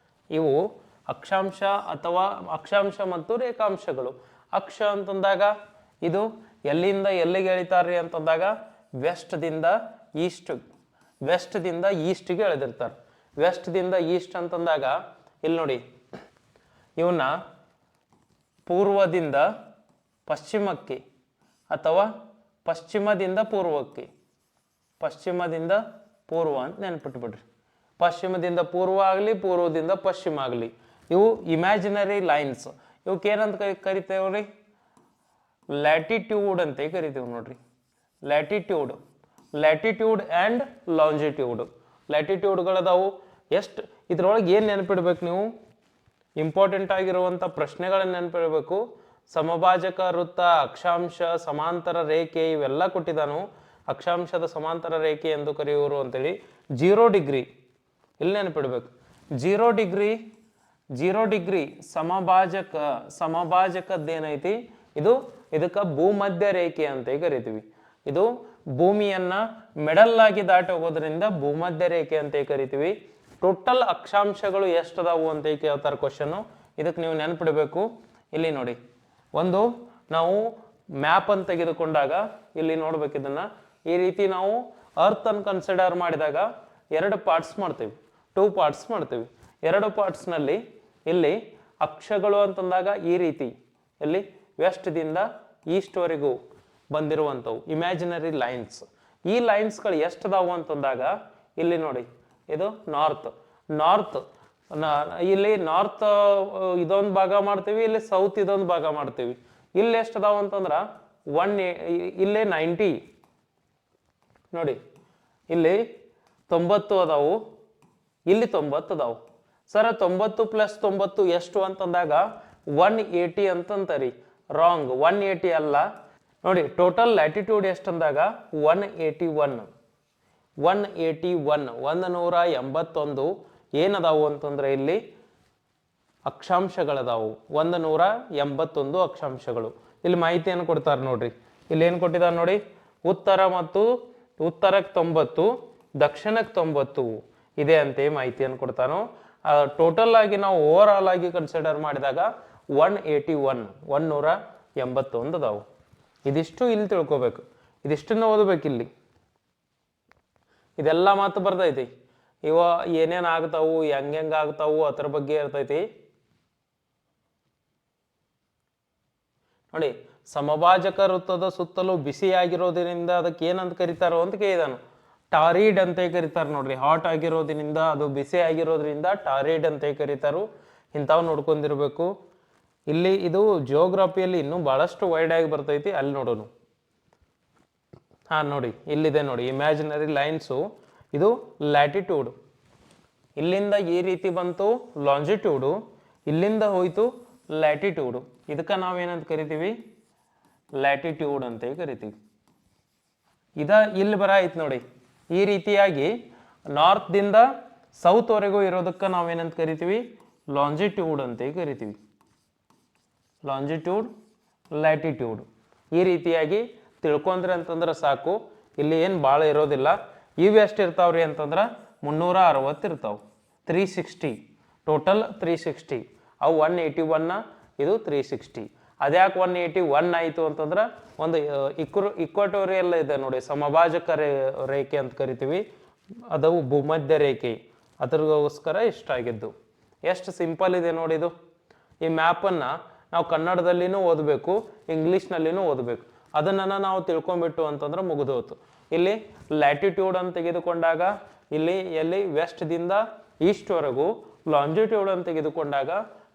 ಇವು ಅಕ್ಷಾಂಶ ಅಥವಾ ಅಕ್ಷಾಂಶ ಮತ್ತು ರೇಖಾಂಶಗಳು. ಅಕ್ಷ ಅಂತಂದಾಗ ಇದು ಎಲ್ಲಿಂದ ಎಲ್ಲಿಗೆ ಎಳಿತಾರ್ರಿ ಅಂತಂದಾಗ ವೆಸ್ಟ್ದಿಂದ ಈಸ್ಟ್ಗೆ ಎಳೆದಿರ್ತಾರೆ. ವೆಸ್ಟ್ದಿಂದ ಈಸ್ಟ್ ಅಂತಂದಾಗ ಇಲ್ಲಿ ನೋಡಿ, ಇವನ್ನ ಪೂರ್ವದಿಂದ ಪಶ್ಚಿಮಕ್ಕೆ ಅಥವಾ ಪಶ್ಚಿಮದಿಂದ ಪೂರ್ವ ಅಂತ ನೆನ್ಪಿಟ್ಬಿಡ್ರಿ. ಪಶ್ಚಿಮದಿಂದ ಪೂರ್ವ ಆಗಲಿ, ಪೂರ್ವದಿಂದ ಪಶ್ಚಿಮ ಆಗಲಿ, ಇವು ಇಮ್ಯಾಜಿನರಿ ಲೈನ್ಸ್. ಇವಕ್ಕೇನಂತ ಕರಿತೇವ್ರಿ? ಲ್ಯಾಟಿಟ್ಯೂಡ್ ಅಂತ ಕರಿತೀವಿ ನೋಡ್ರಿ. Latitude and longitude. ಲ್ಯಾಟಿಟ್ಯೂಡ್ಗಳದಾವು. ಎಷ್ಟು ಇದ್ರೊಳಗೆ ಏನು ನೆನಪಿಡ್ಬೇಕು ನೀವು? ಇಂಪಾರ್ಟೆಂಟ್ ಆಗಿರುವಂಥ ಪ್ರಶ್ನೆಗಳನ್ನ ನೆನಪಿಡಬೇಕು. ಸಮಭಾಜಕ ವೃತ್ತ, ಅಕ್ಷಾಂಶ, ಸಮಾಂತರ ರೇಖೆ ಇವೆಲ್ಲ ಕೊಟ್ಟಿದ್ದಾನು. ಅಕ್ಷಾಂಶದ ಸಮಾಂತರ ರೇಖೆ ಎಂದು ಕರೆಯುವರು ಅಂತೇಳಿ 0 ಡಿಗ್ರಿ ಇಲ್ಲಿ ನೆನಪಿಡ್ಬೇಕು. 0 ಡಿಗ್ರಿ ಸಮಭಾಜಕದ್ದೇನೈತಿ ಇದಕ್ಕೆ ಭೂಮಧ್ಯ ರೇಖೆ ಅಂತ ಕರಿತೀವಿ. ಇದು ಭೂಮಿಯನ್ನ ಮೆಡಲ್ ಆಗಿ ದಾಟಿ ಹೋಗೋದ್ರಿಂದ ಭೂಮಧ್ಯ ರೇಖೆ ಅಂತ ಕರಿತೀವಿ. ಟೋಟಲ್ ಅಕ್ಷಾಂಶಗಳು ಎಷ್ಟದಾವು ಅಂತ ಕೇಳ್ತಾರೆ ಕ್ವಶನ್. ಇದಕ್ಕೆ ನೀವು ನೆನಪಿಡಬೇಕು. ಇಲ್ಲಿ ನೋಡಿ, ಒಂದು ನಾವು ಮ್ಯಾಪ್ ಅಂತ ತೆಗೆದುಕೊಂಡಾಗ ಇಲ್ಲಿ ನೋಡ್ಬೇಕು. ಇದನ್ನ ಈ ರೀತಿ ನಾವು ಅರ್ತ್ ಅನ್ನು ಕನ್ಸಿಡರ್ ಮಾಡಿದಾಗ 2 ಪಾರ್ಟ್ಸ್ ಮಾಡ್ತೀವಿ, 2 ಪಾರ್ಟ್ಸ್ ಮಾಡ್ತೀವಿ. 2 ಪಾರ್ಟ್ಸ್ನಲ್ಲಿ ಇಲ್ಲಿ ಅಕ್ಷಗಳು ಅಂತಂದಾಗ ಈ ರೀತಿ ಇಲ್ಲಿ ವೆಸ್ಟ್ದಿಂದ ಈಸ್ಟ್ವರೆಗೂ ಬಂದಿರುವಂಥವು ಇಮ್ಯಾಜಿನರಿ ಲೈನ್ಸ್. ಈ ಲೈನ್ಸ್ಗಳು ಎಷ್ಟದಾವು ಅಂತಂದಾಗ ಇಲ್ಲಿ ನೋಡಿ, ಇದು ನಾರ್ತ್. ಇಲ್ಲಿ ನಾರ್ತ್ ಇದೊಂದು ಭಾಗ ಮಾಡ್ತೀವಿ, ಇಲ್ಲಿ ಸೌತ್ ಇದೊಂದು ಭಾಗ ಮಾಡ್ತೀವಿ. ಇಲ್ಲಿ ಎಷ್ಟದಾವು ಅಂತಂದ್ರೆ ಇಲ್ಲೇ 90 ನೋಡಿ, ಇಲ್ಲಿ 90 ಅದಾವು, ಇಲ್ಲಿ 90 ಅದಾವು. ಸರ್ 90 + 90 ಎಷ್ಟು ಅಂತಂದಾಗ 180 ಅಂತಂತರಿ. ರಾಂಗ್, 180 ಅಲ್ಲ ನೋಡಿ. ಟೋಟಲ್ ಲ್ಯಾಟಿಟ್ಯೂಡ್ ಎಷ್ಟಂದಾಗ 181 ಏನದಾವು ಅಂತಂದ್ರೆ ಇಲ್ಲಿ ಅಕ್ಷಾಂಶಗಳದಾವು. 181 ಅಕ್ಷಾಂಶಗಳು. ಇಲ್ಲಿ ಮಾಹಿತಿಯನ್ನು ಕೊಡ್ತಾರೆ ನೋಡ್ರಿ. ಇಲ್ಲಿ ಏನು ಕೊಟ್ಟಿದ್ದಾರೆ ನೋಡಿ, ಉತ್ತರಕ್ಕೆ 90, ದಕ್ಷಿಣಕ್ಕೆ 90 ಇದೆ ಅಂತ ಮಾಹಿತಿಯನ್ನು ಕೊಡ್ತಾನೋ. ಟೋಟಲ್ ಆಗಿ ನಾವು ಓವರ್ ಆಲ್ ಆಗಿ ಕನ್ಸಿಡರ್ ಮಾಡಿದಾಗ 181 ಅದಾವು. ಇದಿಷ್ಟು ಇಲ್ಲಿ ತಿಳ್ಕೊಬೇಕು, ಇದಿಷ್ಟನ್ನು ಓದಬೇಕು. ಇಲ್ಲಿ ಇದೆಲ್ಲ ಮಾತು ಬರ್ತೈತಿ. ಇವ ಏನೇನು ಆಗ್ತಾವು, ಹೆಂಗೆ ಆಗ್ತಾವು ಅದ್ರ ಬಗ್ಗೆ ಇರ್ತೈತಿ ನೋಡಿ. ಸಮಭಾಜಕ ವೃತ್ತದ ಸುತ್ತಲೂ ಬಿಸಿಯಾಗಿರೋದ್ರಿಂದ ಅದಕ್ಕೆ ಏನಂತ ಕರೀತಾರೋ ಅಂತ ಕೇಳಿದಾನು. ಟಾರಿಡ್ ಅಂತ ಕರೀತಾರೆ ನೋಡ್ರಿ. ಹಾಟ್ ಆಗಿರೋದ್ರಿಂದ, ಅದು ಬಿಸಿ ಆಗಿರೋದ್ರಿಂದ ಟಾರಿಡ್ ಅಂತ ಕರೀತಾರು. ಇಂಥವು ನೋಡ್ಕೊಂಡಿರ್ಬೇಕು. ಇಲ್ಲಿ ಇದು ಜಿಯೋಗ್ರಫಿಯಲ್ಲಿ ಇನ್ನೂ ಬಹಳಷ್ಟು ವೈಡ್ ಆಗಿ ಬರ್ತೈತಿ, ಅಲ್ಲಿ ನೋಡೋಣ. ನೋಡಿ, ಇಲ್ಲಿದೆ ನೋಡಿ ಇಮ್ಯಾಜಿನರಿ ಲೈನ್ಸು. ಇದು ಲ್ಯಾಟಿಟ್ಯೂಡ್, ಇಲ್ಲಿಂದ ಈ ರೀತಿ ಬಂತು ಲಾಂಜಿಟ್ಯೂಡು, ಇಲ್ಲಿಂದ ಹೋಯ್ತು ಲ್ಯಾಟಿಟ್ಯೂಡು. ಇದಕ್ಕೆ ನಾವೇನಂತ ಕರಿತೀವಿ? ಲ್ಯಾಟಿಟ್ಯೂಡ್ ಅಂತ ಕರಿತೀವಿ. ಇಲ್ಲಿ ಐತಿ ನೋಡಿ. ಈ ರೀತಿಯಾಗಿ ನಾರ್ತ್ದಿಂದ ಸೌತ್ವರೆಗೂ ಇರೋದಕ್ಕೆ ನಾವೇನಂತ ಕರಿತೀವಿ? ಲಾಂಜಿಟ್ಯೂಡ್ ಅಂತ ಕರಿತೀವಿ. Longitude, latitude. ಈ ರೀತಿಯಾಗಿ ತಿಳ್ಕೊಂಡ್ರೆ ಅಂತಂದ್ರೆ ಸಾಕು. ಇಲ್ಲಿ ಏನು ಭಾಳ ಇರೋದಿಲ್ಲ. ಇವು ಎಷ್ಟು ಇರ್ತಾವ್ರಿ ಅಂತಂದ್ರೆ 360 ಇರ್ತಾವೆ. 360 ಟೋಟಲ್ 360. ಅವು 181, ಇದು 360. ಅದ್ಯಾಕೆ 181 ಆಯಿತು ಅಂತಂದ್ರೆ ಒಂದು ಇಕ್ವಟೋರಿಯಲ್ ಇದೆ ನೋಡಿ, ಸಮಭಾಜಕ ರೇಖೆ ಅಂತ ಕರಿತೀವಿ. ಅದು ಭೂಮಧ್ಯ ರೇಖೆ, ಅದ್ರಗೋಸ್ಕರ ಇಷ್ಟಾಗಿದ್ದು. ಎಷ್ಟು ಸಿಂಪಲ್ ಇದೆ ನೋಡಿ ಇದು. ಈ ಮ್ಯಾಪನ್ನು ನಾವು ಕನ್ನಡದಲ್ಲಿನೂ ಓದಬೇಕು, ಇಂಗ್ಲೀಷ್ನಲ್ಲಿನೂ ಓದಬೇಕು. ಅದನ್ನು ನಾವು ತಿಳ್ಕೊಂಬಿಟ್ಟು ಅಂತಂದ್ರೆ ಮುಗಿದೋತು. ಇಲ್ಲಿ ಲ್ಯಾಟಿಟ್ಯೂಡ್ ಅಂತ ತೆಗೆದುಕೊಂಡಾಗ ಎಲ್ಲಿ ವೆಸ್ಟ್ದಿಂದ ಈಸ್ಟ್ವರೆಗೂ, ಲಾಂಜಿಟ್ಯೂಡ್ ಅಂತ ತೆಗೆದುಕೊಂಡಾಗ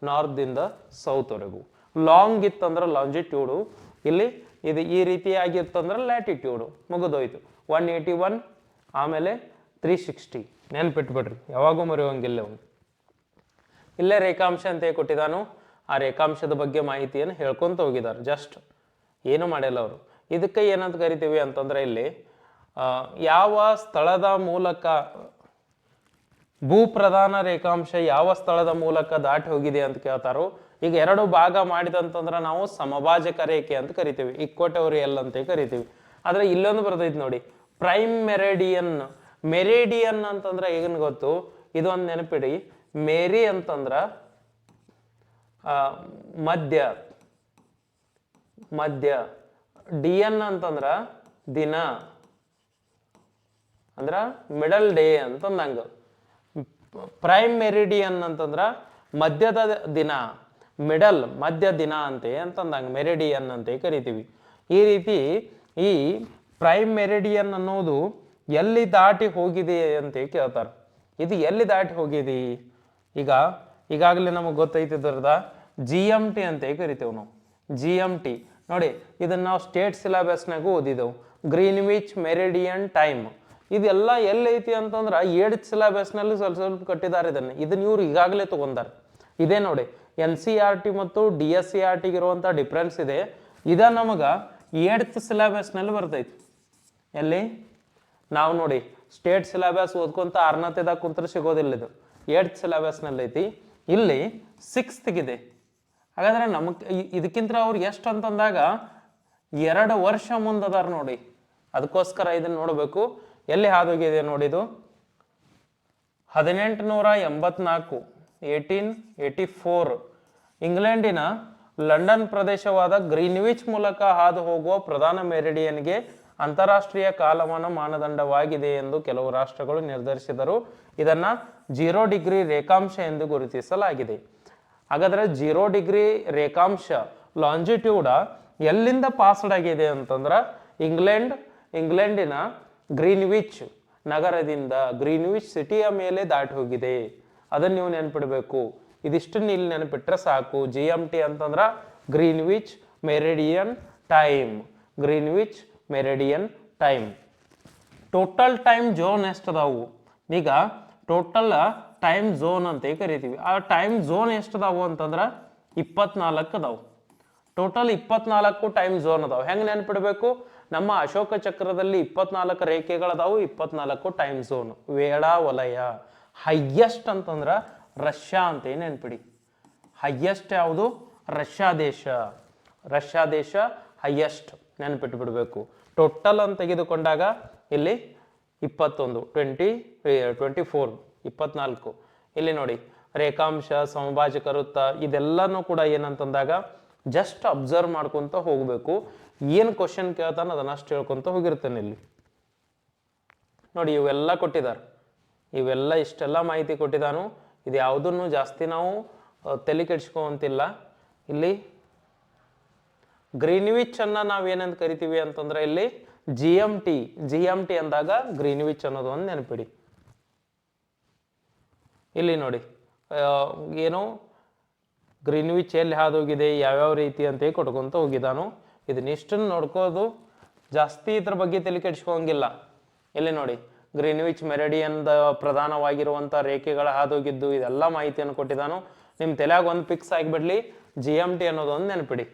ನಾರ್ತ್ದಿಂದ ಸೌತ್ವರೆಗೂ. ಲಾಂಗ್ ಇತ್ತಂದ್ರೆ ಲಾಂಜಿಟ್ಯೂಡು, ಇಲ್ಲಿ ಇದು ಈ ರೀತಿಯಾಗಿತ್ತಂದ್ರೆ ಲ್ಯಾಟಿಟ್ಯೂಡು. ಮುಗಿದೋಯ್ತು. 181 ಆಮೇಲೆ 360. ನೆನ್ಪಿಟ್ಬಿಡ್ರಿ, ಯಾವಾಗೂ ಮರೆಯೋಂಗಿಲ್ಲ. ಇಲ್ಲೇ ರೇಖಾಂಶ ಅಂತ ಕೊಟ್ಟಿದ್ದಾನು. ಆ ರೇಖಾಂಶದ ಬಗ್ಗೆ ಮಾಹಿತಿಯನ್ನು ಹೇಳ್ಕೊಂತ ಹೋಗಿದ್ದಾರೆ. ಜಸ್ಟ್ ಏನು ಮಾಡಿಲ್ಲ ಅವರು. ಇದಕ್ಕೆ ಏನಂತ ಕರಿತೀವಿ ಅಂತಂದ್ರೆ ಇಲ್ಲಿ ಯಾವ ಸ್ಥಳದ ಮೂಲಕ ಭೂಪ್ರಧಾನ ರೇಖಾಂಶ ಯಾವ ಸ್ಥಳದ ಮೂಲಕ ದಾಟಿ ಹೋಗಿದೆ ಅಂತ ಕೇಳ್ತಾರೋ ಈಗ ಎರಡು ಭಾಗ ಮಾಡಿದಂತಂದ್ರೆ ನಾವು ಸಮಭಾಜಕ ರೇಖೆ ಅಂತ ಕರಿತೀವಿ, ಇಕ್ವಟೋರಿಯಲ್ ಅಂತ ಕರಿತೀವಿ. ಆದ್ರೆ ಇಲ್ಲೊಂದು ಬರ್ತೈತಿ ನೋಡಿ, ಪ್ರೈಮ್ ಮೆರಿಡಿಯನ್. ಮೆರಿಡಿಯನ್ ಅಂತಂದ್ರೆ ಈಗನ್ ಗೊತ್ತು, ಇದೊಂದು ನೆನಪಿಡಿ. ಮೇರಿ ಅಂತಂದ್ರ ಮಧ್ಯ, ಮಧ್ಯ. ಡಿಯನ್ ಅಂತಂದ್ರ ದಿನ, ಅಂದ್ರ ಮಿಡಲ್ ಡೇ ಅಂತಂದಂಗ. ಪ್ರೈಮ್ ಮೆರಿಡಿಯನ್ ಅಂತಂದ್ರ ಮಧ್ಯದ ದಿನ, ಮಿಡಲ್ ಮಧ್ಯ ದಿನ ಅಂತಂದಂಗ ಮೆರಿಡಿಯನ್ ಅಂತ ಕರಿತೀವಿ. ಈ ರೀತಿ ಈ ಪ್ರೈಮ್ ಮೆರಿಡಿಯನ್ ಅನ್ನೋದು ಎಲ್ಲಿ ದಾಟಿ ಹೋಗಿದೆ ಅಂತ ಕೇಳ್ತಾರೆ. ಇದು ಎಲ್ಲಿ ದಾಟಿ ಹೋಗಿದೆ? ಈಗಾಗಲೇ ನಮಗೆ ಗೊತ್ತೈತಿದ್ರದ GMT ಅಂತ ಕರಿತೇವೆ ನಾವು. GMT ನೋಡಿ, ಇದನ್ನ ನಾವು ಸ್ಟೇಟ್ ಸಿಲೆಬಸ್ನಾಗೂ ಓದಿದೆವು, ಗ್ರೀನ್ವಿಚ್ ಮೆರಿಡಿಯನ್ ಟೈಮ್. ಇದೆಲ್ಲ ಎಲ್ಲೈತಿ ಅಂತಂದ್ರೆ 8th ಸಿಲೆಬಸ್ನಲ್ಲಿ ಸ್ವಲ್ಪ ಸ್ವಲ್ಪ ಕಟ್ಟಿದ್ದಾರೆ. ಇದನ್ನ ಇವ್ರು ಈಗಾಗಲೇ ತಗೊಂಡಾರೆ. ಇದೇ ನೋಡಿ NCERT ಮತ್ತು DSCERT ಇರುವಂಥ ಡಿಫ್ರೆನ್ಸ್ ಇದೆ. ಇದ ನಮಗೆ 8th ಸಿಲೆಬಸ್ನಲ್ಲಿ ಬರ್ತೈತಿ. ಎಲ್ಲಿ ನಾವು ನೋಡಿ ಸ್ಟೇಟ್ ಸಿಲೆಬಸ್ ಓದ್ಕೊಂತ 6ನೇದಾಗ ಕುಂತ್ರೆ ಸಿಗೋದಿಲ್ಲ. ಇದು 8th ಸಿಲೆಬಸ್ನಲ್ಲಿ ಐತಿ, ಇಲ್ಲಿ 6th ಇದೆ. ಹಾಗಾದ್ರೆ ಇದಕ್ಕಿಂತ ಅವ್ರು ಎಷ್ಟು ಅಂತಂದಾಗ 2 ವರ್ಷ ಮುಂದದಾರ ನೋಡಿ. ಅದಕ್ಕೋಸ್ಕರ ಇದನ್ನ ನೋಡಬೇಕು. ಎಲ್ಲಿ ಹಾದೋಗಿದೆ ನೋಡಿದು 1884, 1884 ಇಂಗ್ಲೆಂಡಿನ ಲಂಡನ್ ಪ್ರದೇಶವಾದ ಗ್ರೀನ್ವಿಚ್ ಮೂಲಕ ಹಾದು ಹೋಗುವ ಪ್ರಧಾನ ಮೆರಿಡಿಯನ್ಗೆ ಅಂತಾರಾಷ್ಟ್ರೀಯ ಕಾಲಮಾನ ಮಾನದಂಡವಾಗಿದೆ ಎಂದು ಕೆಲವು ರಾಷ್ಟ್ರಗಳು ನಿರ್ಧರಿಸಿದರು. ಇದನ್ನ 0 ಡಿಗ್ರಿ ರೇಖಾಂಶ ಎಂದು ಗುರುತಿಸಲಾಗಿದೆ. ಹಾಗಾದ್ರೆ 0 ಡಿಗ್ರಿ ರೇಖಾಂಶ ಲಾಂಜಿಟ್ಯೂಡ ಎಲ್ಲಿಂದ ಪಾಸ್ಡ್ ಆಗಿದೆ ಅಂತಂದ್ರ ಇಂಗ್ಲೆಂಡಿನ ಗ್ರೀನ್ವಿಚ್ ನಗರದಿಂದ, ಗ್ರೀನ್ವಿಚ್ ಸಿಟಿಯ ಮೇಲೆ ದಾಟಿ ಹೋಗಿದೆ. ಅದನ್ನ ನೀವು ನೆನ್ಪಿಡ್ಬೇಕು. ಇದಿಷ್ಟನ್ನ ಇಲ್ಲಿ ನೆನಪಿಟ್ರೆ ಸಾಕು. GMT ಅಂತಂದ್ರ Greenwich meridian time, Greenwich meridian time. Total time zone ಎಷ್ಟದಾವು? ಈಗ ಟೋಟಲ್ ಟೈಮ್ ಝೋನ್ ಅಂತ ಕರಿತೀವಿ. ಆ ಟೈಮ್ ಝೋನ್ ಎಷ್ಟದಾವು ಅಂತಂದ್ರ 24 ಅದಾವು. ಟೋಟಲ್ 24 ಟೈಮ್ ಝೋನ್ ಅದಾವು. ಹೆಂಗೆ ನೆನ್ಪಿಡ್ಬೇಕು? ನಮ್ಮ ಅಶೋಕ ಚಕ್ರದಲ್ಲಿ 24 ರೇಖೆಗಳದಾವು, 24 ಟೈಮ್ ಝೋನ್. ವೇಳಾ ವಲಯ ಹೈಯೆಸ್ಟ್ ಅಂತಂದ್ರ ರಷ್ಯಾ ಅಂತ ನೆನ್ಪಿಡಿ. ಹೈಯೆಸ್ಟ್ ಯಾವುದು? ರಷ್ಯಾ ದೇಶ. ರಷ್ಯಾ ದೇಶ ಹೈಯೆಸ್ಟ್ ನೆನ್ಪಿಟ್ಬಿಡ್ಬೇಕು. ಟೋಟಲ್ ಅಂತ ತೆಗೆದುಕೊಂಡಾಗ ಇಲ್ಲಿ 21, 24, 24. ಇಲ್ಲಿ ನೋಡಿ ರೇಖಾಂಶ, ಸಮಭಾಜಕ ವೃತ್ತ ಇದೆಲ್ಲನೂ ಕೂಡ ಏನಂತಂದಾಗ ಜಸ್ಟ್ ಅಬ್ಸರ್ವ್ ಮಾಡ್ಕೊಂತ ಹೋಗ್ಬೇಕು. ಏನು ಕ್ವಶನ್ ಕೇಳ್ತಾನೆ ಅದನ್ನ ಅಷ್ಟು ಹೇಳ್ಕೊಂತ ಹೋಗಿರ್ತೇನೆ. ಇಲ್ಲಿ ನೋಡಿ ಇವೆಲ್ಲ ಕೊಟ್ಟಿದ್ದಾರೆ, ಇವೆಲ್ಲ ಇಷ್ಟೆಲ್ಲ ಮಾಹಿತಿ ಕೊಟ್ಟಿದ್ದಾನು. ಇದು ಯಾವುದನ್ನು ಜಾಸ್ತಿ ನಾವು ತಲೆ ಕೆಡಿಸ್ಕೊಂತಿಲ್ಲ. ಇಲ್ಲಿ ಗ್ರೀನ್ವಿಚ್ ಅನ್ನ ನಾವೇನಂತ ಕರಿತೀವಿ ಅಂತಂದ್ರೆ ಇಲ್ಲಿ GMT ಅಂದಾಗ ಗ್ರೀನ್ವಿಚ್ ಅನ್ನೋದು ಒಂದು ನೆನಪಿಡಿ. ಇಲ್ಲಿ ನೋಡಿ ಏನು ಗ್ರೀನ್ವಿಚ್ ಎಲ್ಲಿ ಹಾದೋಗಿದೆ, ಯಾವ್ಯಾವ ರೀತಿ ಅಂತ ಕೊಟ್ಕೊಂತ ಹೋಗಿದ್ದಾನು. ಇದನ್ನಿಷ್ಟನ್ನು ನೋಡ್ಕೋದು, ಜಾಸ್ತಿ ಇದ್ರ ಬಗ್ಗೆ ತಲೆ ಕೆಡಿಸ್ಕೋಂಗಿಲ್ಲ. ಇಲ್ಲಿ ನೋಡಿ ಗ್ರೀನ್ವಿಚ್ ಮೆರಿಡಿಯನ್ದ ಪ್ರಧಾನವಾಗಿರುವಂಥ ರೇಖೆಗಳ ಹಾದೋಗಿದ್ದು ಇದೆಲ್ಲ ಮಾಹಿತಿಯನ್ನು ಕೊಟ್ಟಿದ್ದಾನು. ನಿಮ್ಮ ತಲೆಯಾಗ ಒಂದು ಫಿಕ್ಸ್ ಆಗಿಬಿಡ್ಲಿ, GMT ಅನ್ನೋದು ಒಂದು ನೆನಪಿಡಿ.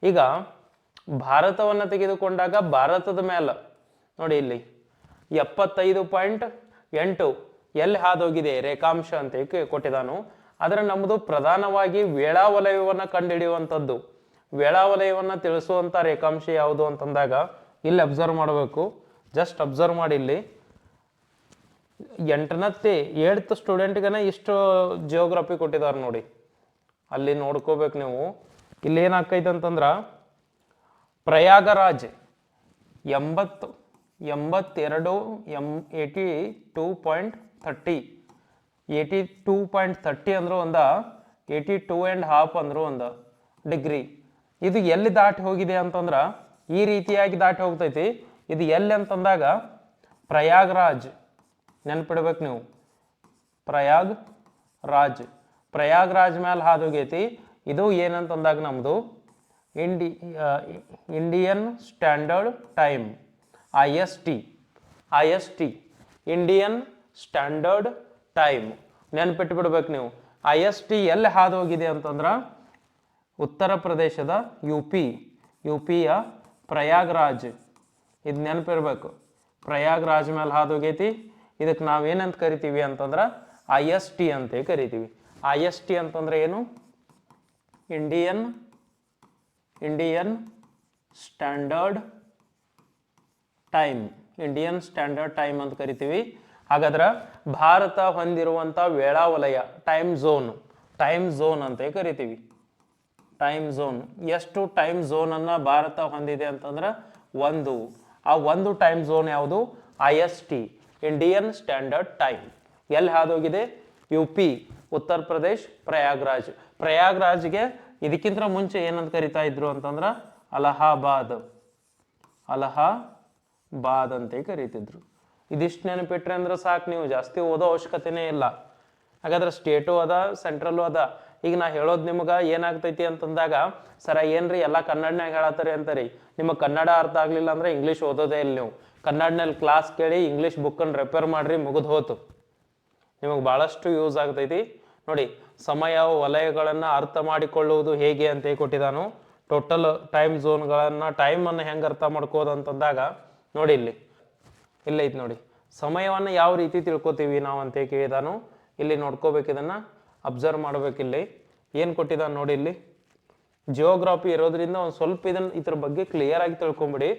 ಈಗ ಭಾರತವನ್ನು ತೆಗೆದುಕೊಂಡಾಗ ಭಾರತದ ಮೇಲೆ ನೋಡಿ ಇಲ್ಲಿ 75.8 ಎಲ್ಲಿ ಹಾದೋಗಿದೆ ರೇಖಾಂಶ ಅಂತ ಕೊಟ್ಟಿದ್ದಾನು. ಆದರೆ ನಮ್ಮದು ಪ್ರಧಾನವಾಗಿ ವೇಳಾವಲಯವನ್ನು ಕಂಡುಹಿಡಿಯುವಂಥದ್ದು, ವೇಳಾವಲಯವನ್ನು ತಿಳಿಸುವಂಥ ರೇಖಾಂಶ ಯಾವುದು ಅಂತಂದಾಗ ಇಲ್ಲಿ ಅಬ್ಸರ್ವ್ ಮಾಡಬೇಕು. ಜಸ್ಟ್ ಅಬ್ಸರ್ವ್ ಮಾಡಿ. ಇಲ್ಲಿ 8th ಸ್ಟೂಡೆಂಟ್ಗನ ಇಷ್ಟು ಜಿಯೋಗ್ರಫಿ ಕೊಟ್ಟಿದ್ದಾರೆ ನೋಡಿ. ಅಲ್ಲಿ ನೋಡ್ಕೋಬೇಕು ನೀವು. ಇಲ್ಲಿ ಏನಾಕೈತೆ ಅಂತಂದ್ರ ಪ್ರಯಾಗರಾಜ್ 82.30 ಅಂದ್ರು ಒಂದ, 82.5 ಅಂದ್ರು ಒಂದ ಡಿಗ್ರಿ. ಇದು ಎಲ್ಲಿ ದಾಟಿ ಹೋಗಿದೆ ಅಂತಂದ್ರ ಈ ರೀತಿಯಾಗಿ ದಾಟಿ ಹೋಗ್ತೈತಿ. ಇದು ಎಲ್ಲಿ ಅಂತಂದಾಗ ಪ್ರಯಾಗ್ರಾಜ್ ನೆನ್ಪಿಡ್ಬೇಕು ನೀವು. ಪ್ರಯಾಗ್ರಾಜ್ ಮೇಲೆ ಹಾದೋಗೈತಿ. ಇದು ಏನಂತಂದಾಗ ನಮ್ದು Indian standard time, IST, Indian standard time ನೆನ್ಪಿಟ್ಬಿಡ್ಬೇಕು ನೀವು. IST ಎಲ್ಲಿ ಹಾದೋಗಿದೆ ಅಂತಂದ್ರ ಉತ್ತರ ಪ್ರದೇಶದ ಯುಪಿಯ ಪ್ರಯಾಗ್ರಾಜ್. ಇದು ನೆನಪಿರ್ಬೇಕು. ಪ್ರಯಾಗ್ರಾಜ್ ಮೇಲೆ ಹಾದೋಗೈತಿ. ಇದಕ್ಕೆ ನಾವೇನಂತ ಕರಿತೀವಿ ಅಂತಂದ್ರ IST ಅಂತ ಕರಿತೀವಿ. IST ಅಂತಂದ್ರೆ ಏನು? Indian Indian standard time, Indian standard time ಅಂತ ಕರಿತೀವಿ. ಹಾಗಾದ್ರೆ ಭಾರತ ಹೊಂದಿರುವಂಥ ವೇಳಾವಲಯ ಟೈಮ್ ಝೋನ್ ಅಂತ ಕರಿತೀವಿ. ಟೈಮ್ ಝೋನ್, ಎಷ್ಟು ಟೈಮ್ ಝೋನನ್ನು ಭಾರತ ಹೊಂದಿದೆ ಅಂತಂದ್ರೆ ಒಂದು. ಆ ಒಂದು ಟೈಮ್ ಝೋನ್ ಯಾವುದು? IST, Indian standard time. ಎಲ್ಲಿ ಹಾದೋಗಿದೆ? UP, ಉತ್ತರ ಪ್ರದೇಶ್, ಪ್ರಯಾಗ್ರಾಜ್ಗೆ ಇದಕ್ಕಿಂತ ಮುಂಚೆ ಏನಂತ ಕರಿತಾ ಇದ್ರು ಅಂತಂದ್ರೆ ಅಲಹಾಬಾದ್ ಅಂತ ಕರೀತಿದ್ರು. ಇದಿಷ್ಟು ನೆನಪಿಟ್ರೆ ಅಂದ್ರೆ ಸಾಕು, ನೀವು ಜಾಸ್ತಿ ಓದೋ ಅವಶ್ಯಕತೆನೇ ಇಲ್ಲ. ಹಾಗಾದ್ರೆ ಸ್ಟೇಟು ಅದ, ಸೆಂಟ್ರಲ್ಲು ಅದ. ಈಗ ನಾ ಹೇಳೋದು ನಿಮ್ಗೆ ಏನಾಗ್ತೈತಿ ಅಂತಂದಾಗ, ಸರ ಏನ್ರಿ ಎಲ್ಲ ಕನ್ನಡನಾಗ ಹೇಳತ್ತಾರೆ ಅಂತಾರಿ, ನಿಮಗೆ ಕನ್ನಡ ಅರ್ಥ ಆಗ್ಲಿಲ್ಲ ಅಂದ್ರೆ ಇಂಗ್ಲೀಷ್ ಓದೋದೇ ಇಲ್ಲ. ನೀವು ಕನ್ನಡನಲ್ಲಿ ಕ್ಲಾಸ್ ಕೇಳಿ ಇಂಗ್ಲೀಷ್ ಬುಕ್ಕನ್ನು ರೆಫರ್ ಮಾಡ್ರಿ, ಮುಗಿದು ಹೋತು. ನಿಮಗೆ ಭಾಳಷ್ಟು ಯೂಸ್ ಆಗ್ತೈತಿ. ನೋಡಿ, ಸಮಯ ವಲಯಗಳನ್ನು ಅರ್ಥ ಮಾಡಿಕೊಳ್ಳುವುದು ಹೇಗೆ ಅಂತ ಕೊಟ್ಟಿದ್ದಾನು. ಟೋಟಲ್ ಟೈಮ್ ಝೋನ್ಗಳನ್ನು, ಟೈಮನ್ನು ಹೆಂಗೆ ಅರ್ಥ ಮಾಡ್ಕೋದು ಅಂತಂದಾಗ ನೋಡಿ, ಇಲ್ಲೈತಿ ನೋಡಿ, ಸಮಯವನ್ನು ಯಾವ ರೀತಿ ತಿಳ್ಕೊತೀವಿ ನಾವು ಅಂತ ಕೇಳಿದಾನು. ಇಲ್ಲಿ ನೋಡ್ಕೋಬೇಕು, ಇದನ್ನು ಅಬ್ಸರ್ವ್ ಮಾಡ್ಬೇಕಿಲ್ಲಿ ಏನು ಕೊಟ್ಟಿದ್ದಾನೆ ನೋಡಿ. ಇಲ್ಲಿ ಜಿಯೋಗ್ರಾಫಿ ಇರೋದ್ರಿಂದ ಒಂದು ಸ್ವಲ್ಪ ಇದ್ರ ಬಗ್ಗೆ ಕ್ಲಿಯರ್ ಆಗಿ ತಿಳ್ಕೊಂಬಿಡಿ.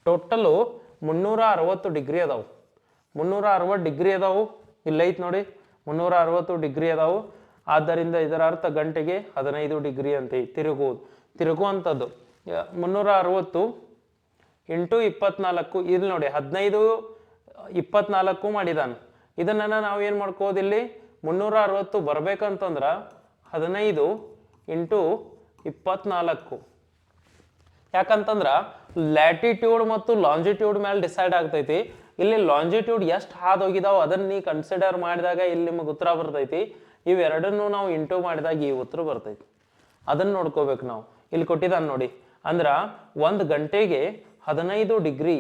ಟೋಟಲು 360 ಡಿಗ್ರಿ ಅದಾವು. 360 ಡಿಗ್ರಿ ಅದಾವು. ಇಲ್ಲೈತಿ ನೋಡಿ, 360 ಡಿಗ್ರಿ ಅದಾವು. ಆದ್ದರಿಂದ ಇದರ ಅರ್ಥ ಗಂಟೆಗೆ 15 ಡಿಗ್ರಿ ಅಂತ ತಿರುಗುವಂಥದ್ದು. 360 ಇಂಟು 24, ಇಲ್ಲಿ ನೋಡಿ 15 24 ಮಾಡಿದಾನೆ. ಇದನ್ನ ನಾವು ಏನು ಮಾಡ್ಕೋದು, ಇಲ್ಲಿ 360 ಬರ್ಬೇಕಂತಂದ್ರೆ 15 ಇಂಟು 24. ಯಾಕಂತಂದ್ರೆ ಲ್ಯಾಟಿಟ್ಯೂಡ್ ಮತ್ತು ಲಾಂಜಿಟ್ಯೂಡ್ ಮೇಲೆ ಡಿಸೈಡ್ ಆಗ್ತೈತಿ. ಇಲ್ಲಿ ಲಾಂಜಿಟ್ಯೂಡ್ ಎಷ್ಟು ಹಾದೋಗಿದಾವೆ ಅದನ್ನ ನೀ ಕನ್ಸಿಡರ್ ಮಾಡಿದಾಗ ಇಲ್ಲಿ ನಿಮಗೆ ಉತ್ತರ ಬರ್ತೈತಿ. ಇವೆರಡನ್ನು ನಾವು ಇಂಟು ಮಾಡಿದಾಗ ಈ ಉತ್ತರ ಬರ್ತೈತಿ. ಅದನ್ನು ನೋಡ್ಕೋಬೇಕು ನಾವು. ಇಲ್ಲಿ ಕೊಟ್ಟಿದ್ದಾನೆ ನೋಡಿ, ಅಂದ್ರೆ 1 ಗಂಟೆಗೆ 15 ಡಿಗ್ರಿ,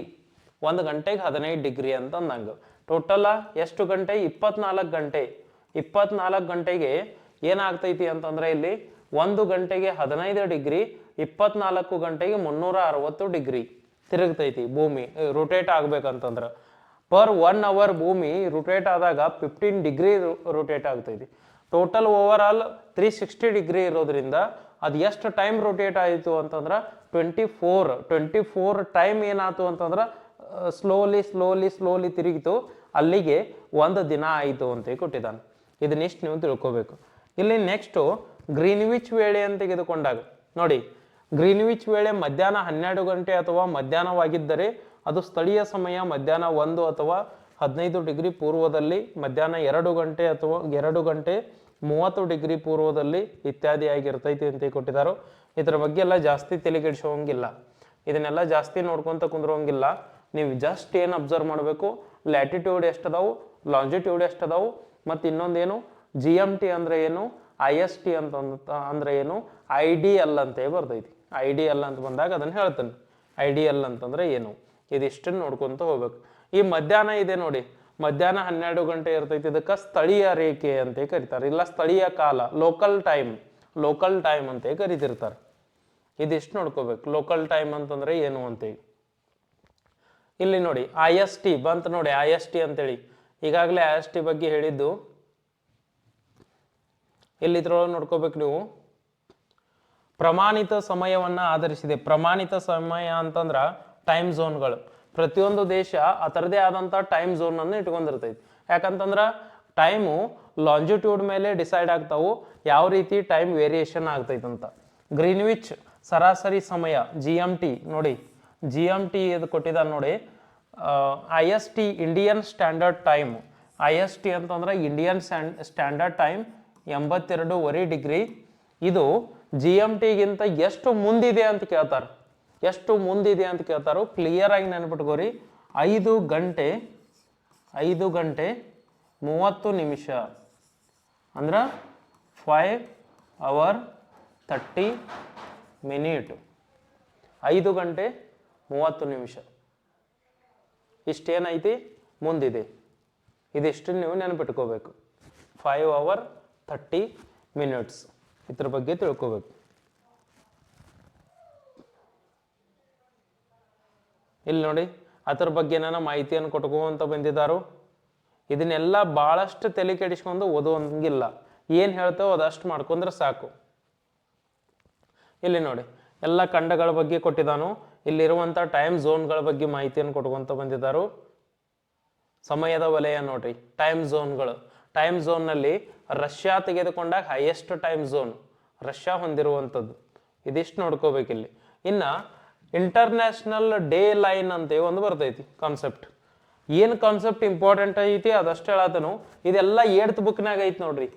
1 ಗಂಟೆಗೆ 15 ಡಿಗ್ರಿ ಅಂತ ಅಂದಂಗೆ. ಟೋಟಲ ಎಷ್ಟು ಗಂಟೆ? 24 ಗಂಟೆ. 24 ಗಂಟೆಗೆ ಏನಾಗ್ತೈತಿ ಅಂತಂದ್ರೆ ಇಲ್ಲಿ 1 ಗಂಟೆಗೆ 15 ಡಿಗ್ರಿ, 24 ಗಂಟೆಗೆ 360 ಡಿಗ್ರಿ ತಿರುಗ್ತೈತಿ ಭೂಮಿ. ರೊಟೇಟ್ ಆಗ್ಬೇಕಂತಂದ್ರೆ ಪರ್ 1 ಅವರ್ ಭೂಮಿ ರೊಟೇಟ್ ಆದಾಗ 15 ಡಿಗ್ರಿ ರೊಟೇಟ್ ಆಗ್ತೈತಿ. ಟೋಟಲ್ ಓವರ್ ಆಲ್ 360 ಡಿಗ್ರಿ ಇರೋದ್ರಿಂದ ಅದು ಎಷ್ಟು ಟೈಮ್ ರೊಟೇಟ್ ಆಯಿತು ಅಂತಂದ್ರೆ 24 ಟೈಮ್ ಏನಾಯ್ತು ಅಂತಂದ್ರೆ ಸ್ಲೋಲಿ ತಿರುಗಿತು. ಅಲ್ಲಿಗೆ 1 ದಿನ ಆಯಿತು ಅಂತ ಕೊಟ್ಟಿದ್ದಾನೆ. ಇದನ್ನಿಷ್ಟು ನೀವು ತಿಳ್ಕೊಬೇಕು. ಇಲ್ಲಿ ನೆಕ್ಸ್ಟು ಗ್ರೀನ್ವಿಚ್ ವೇಳೆ ಅಂತ ತೆಗೆದುಕೊಂಡಾಗ ನೋಡಿ, ಗ್ರೀನ್ವಿಚ್ ವೇಳೆ ಮಧ್ಯಾಹ್ನ 12 ಗಂಟೆ ಅಥವಾ ಮಧ್ಯಾಹ್ನವಾಗಿದ್ದರೆ ಅದು ಸ್ಥಳೀಯ ಸಮಯ ಮಧ್ಯಾಹ್ನ 1 ಅಥವಾ 15 ಡಿಗ್ರಿ ಪೂರ್ವದಲ್ಲಿ, ಮಧ್ಯಾಹ್ನ 2 ಗಂಟೆ ಅಥವಾ 2 ಗಂಟೆ 30 ಡಿಗ್ರಿ ಪೂರ್ವದಲ್ಲಿ ಇತ್ಯಾದಿಯಾಗಿರ್ತೈತಿ ಅಂತ ಕೊಟ್ಟಿದ್ದಾರೋ. ಇದ್ರ ಬಗ್ಗೆ ಎಲ್ಲ ಜಾಸ್ತಿ ತಲೆಗೆಡಿಸೋಂಗಿಲ್ಲ, ಇದನ್ನೆಲ್ಲ ಜಾಸ್ತಿ ನೋಡ್ಕೊಂತ ಕುಂದ್ರೋಂಗಿಲ್ಲ. ನೀವು ಜಸ್ಟ್ ಏನು ಅಬ್ಸರ್ವ್ ಮಾಡಬೇಕು, ಲ್ಯಾಟಿಟ್ಯೂಡ್ ಎಷ್ಟದಾವು, ಲಾಂಜಿಟ್ಯೂಡ್ ಎಷ್ಟದಾವು, ಮತ್ತು ಇನ್ನೊಂದೇನು GMT ಅಂದ್ರೆ ಏನು, IST ಅಂತ ಅಂದ್ರೆ ಏನು, IDL ಅಂತ ಬರ್ತೈತಿ. IDL ಅಂತ ಬಂದಾಗ ಅದನ್ನು ಹೇಳ್ತಾನೆ. IDL ಅಂತಂದ್ರೆ ಏನು, ಇದಿಷ್ಟನ್ನು ನೋಡ್ಕೊಂತ ಹೋಗ್ಬೇಕು. ಈ ಮಧ್ಯಾಹ್ನ ಇದೆ ನೋಡಿ, ಮಧ್ಯಾಹ್ನ 12 ಗಂಟೆ ಇರ್ತೈತಿ. ಇದಕ್ಕೆ ಸ್ಥಳೀಯ ರೇಖೆ ಅಂತ ಕರೀತಾರೆ, ಇಲ್ಲ ಸ್ಥಳೀಯ ಕಾಲ, ಲೋಕಲ್ ಟೈಮ್ ಅಂತ ಕರಿತಿರ್ತಾರೆ. ಇದಿಷ್ಟು ನೋಡ್ಕೋಬೇಕು, ಲೋಕಲ್ ಟೈಮ್ ಅಂತಂದ್ರೆ ಏನು ಅಂತೇಳಿ. ಇಲ್ಲಿ ನೋಡಿ IST ಬಂತು ನೋಡಿ, IST ಅಂತೇಳಿ ಈಗಾಗಲೇ IST ಬಗ್ಗೆ ಹೇಳಿದ್ದು. ಇಲ್ಲಿ ಇದ್ರೊಳಗೆ ನೋಡ್ಕೋಬೇಕು ನೀವು, ಪ್ರಮಾಣಿತ ಸಮಯವನ್ನು ಆಧರಿಸಿದೆ. ಪ್ರಮಾಣಿತ ಸಮಯ ಅಂತಂದ್ರೆ ಟೈಮ್ ಝೋನ್ಗಳು. ಪ್ರತಿಯೊಂದು ದೇಶ ಅದರದೇ ಆದಂಥ ಟೈಮ್ ಝೋನನ್ನು ಇಟ್ಕೊಂಡಿರ್ತೈತಿ. ಯಾಕಂತಂದ್ರೆ ಟೈಮು ಲಾಂಜಿಟ್ಯೂಡ್ ಮೇಲೆ ಡಿಸೈಡ್ ಆಗ್ತಾವು, ಯಾವ ರೀತಿ ಟೈಮ್ ವೇರಿಯೇಷನ್ ಆಗ್ತೈತಂತ. ಗ್ರೀನ್ವಿಚ್ ಸರಾಸರಿ ಸಮಯ GMT ನೋಡಿ, GMT ಇದು ಕೊಟ್ಟಿದ್ದಾನೆ ನೋಡಿ. IST Indian standard time, IST ಅಂತಂದ್ರೆ ಇಂಡಿಯನ್ ಸ್ಟ್ಯಾಂಡರ್ಡ್ ಟೈಮ್ 82.5 ಡಿಗ್ರಿ. ಇದು GMTಗಿಂತ ಎಷ್ಟು ಮುಂದಿದೆ ಅಂತ ಕೇಳ್ತಾರೆ. ಎಷ್ಟು ಮುಂದಿದೆ ಅಂತ ಕೇಳ್ತಾರೋ ಕ್ಲಿಯರ್ ಆಗಿ ನೆನಪಿಟ್ಕೋರಿ. 5 ಗಂಟೆ 30 ನಿಮಿಷ ಅಂದ್ರೆ 5 hours 30 minutes. 5 ಗಂಟೆ 30 ನಿಮಿಷ ಇಷ್ಟೇನೈತಿ ಮುಂದಿದೆ. ಇದಿಷ್ಟು ನೀವು ನೆನಪಿಟ್ಕೋಬೇಕು. 5 hours 30 minutes ಇದ್ರ ಬಗ್ಗೆ ತಿಳ್ಕೋಬೇಕು. ಇಲ್ಲಿ ನೋಡಿ, ಅದ್ರ ಬಗ್ಗೆ ನಾನು ಮಾಹಿತಿಯನ್ನು ಕೊಟ್ಕೊಂತ ಬಂದಿದ್ದಾರೋ. ಇದನ್ನೆಲ್ಲ ಭಾಳಷ್ಟು ತಲೆ ಕೆಡಿಸ್ಕೊಂಡು ಓದುವಂಗಿಲ್ಲ, ಏನು ಹೇಳ್ತೇವೆ ಅದಷ್ಟು ಮಾಡ್ಕೊಂಡ್ರೆ ಸಾಕು. ಇಲ್ಲಿ ನೋಡಿ ಎಲ್ಲ ಖಂಡಗಳ ಬಗ್ಗೆ ಕೊಟ್ಟಿದ್ದಾನು. ಇಲ್ಲಿರುವಂಥ ಟೈಮ್ ಝೋನ್ಗಳ ಬಗ್ಗೆ ಮಾಹಿತಿಯನ್ನು ಕೊಟ್ಕೊಂತ ಬಂದಿದ್ದಾರು. ಸಮಯದ ವಲಯ ನೋಡ್ರಿ, ಟೈಮ್ ಝೋನ್ಗಳು. ಟೈಮ್ ಝೋನ್ನಲ್ಲಿ ರಷ್ಯಾ ತೆಗೆದುಕೊಂಡಾಗ ಹೈಯೆಸ್ಟ್ ಟೈಮ್ ಝೋನ್ ರಷ್ಯಾ ಹೊಂದಿರುವಂಥದ್ದು. ಇದಿಷ್ಟು ನೋಡ್ಕೋಬೇಕಿಲ್ಲಿ. ಇನ್ನು ಇಂಟರ್ನ್ಯಾಷನಲ್ ಡೇ ಲೈನ್ ಅಂತೇಳಿ ಒಂದು ಬರ್ತೈತಿ ಕಾನ್ಸೆಪ್ಟ್. ಏನು ಕಾನ್ಸೆಪ್ಟ್ ಇಂಪಾರ್ಟೆಂಟ್ ಐತಿ ಅದಷ್ಟು ಹೇಳತ್ತನು. ಇದೆಲ್ಲ 8th ಬುಕ್ನಾಗ ಐತಿ ನೋಡ್ರಿ,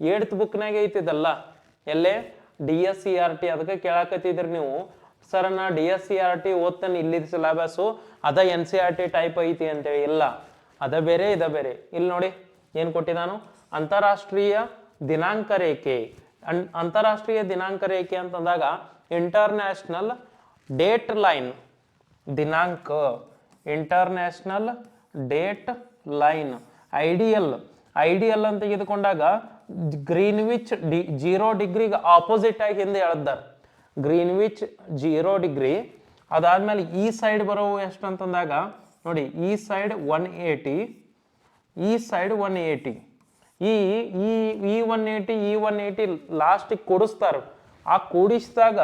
8th ಬುಕ್ನಾಗ ಐತಿ ಇದೆಲ್ಲ. ಎಲ್ಲೇ DSCRT. ಅದಕ್ಕೆ ಕೇಳಾಕತ್ತಿದ್ರಿ ನೀವು, ಸರ್ ನಾ DSCRT ಓದ್ತಾನೆ, ಇಲ್ಲಿದ್ದ ಸಿಲೆಬಸ್ಸು ಅದ NCERT ಟೈಪ್ ಐತಿ ಅಂತೇಳಿ. ಇಲ್ಲ, ಅದ ಬೇರೆ ಇದ ಬೇರೆ. ಇಲ್ಲಿ ನೋಡಿ ಏನು ಕೊಟ್ಟಿದ್ದಾನು, ಅಂತಾರಾಷ್ಟ್ರೀಯ ದಿನಾಂಕ ರೇಖೆ. ಅಂತಾರಾಷ್ಟ್ರೀಯ ದಿನಾಂಕ ರೇಖೆ ಅಂತಂದಾಗ ಇಂಟರ್ನ್ಯಾಷನಲ್ ಡೇಟ್ ಲೈನ್, ದಿನಾಂಕ, ಇಂಟರ್ನ್ಯಾಷನಲ್ ಡೇಟ್ ಲೈನ್. ಐಡಿಯಲ್ ಅಂತ ತೆಗೆದುಕೊಂಡಾಗ ಗ್ರೀನ್ವಿಚ್ 0 ಡಿಗ್ರಿಗೆ ಆಪೋಸಿಟ್ ಆಗಿ ಹಿಂದೆ ಎಳ್ದಾರ. Greenwich 0 degree. ಅದಾದ್ಮೇಲೆ ಈ ಸೈಡ್ ಬರೋ ಎಷ್ಟು ಅಂತಂದಾಗ ನೋಡಿ, ಈ ಸೈಡ್ 180, ಈ ಸೈಡ್ 180. ಈ 180 ಲಾಸ್ಟಿಗೆ ಕೂಡಿಸ್ತಾರ. ಆ ಕೂಡಿಸಿದಾಗ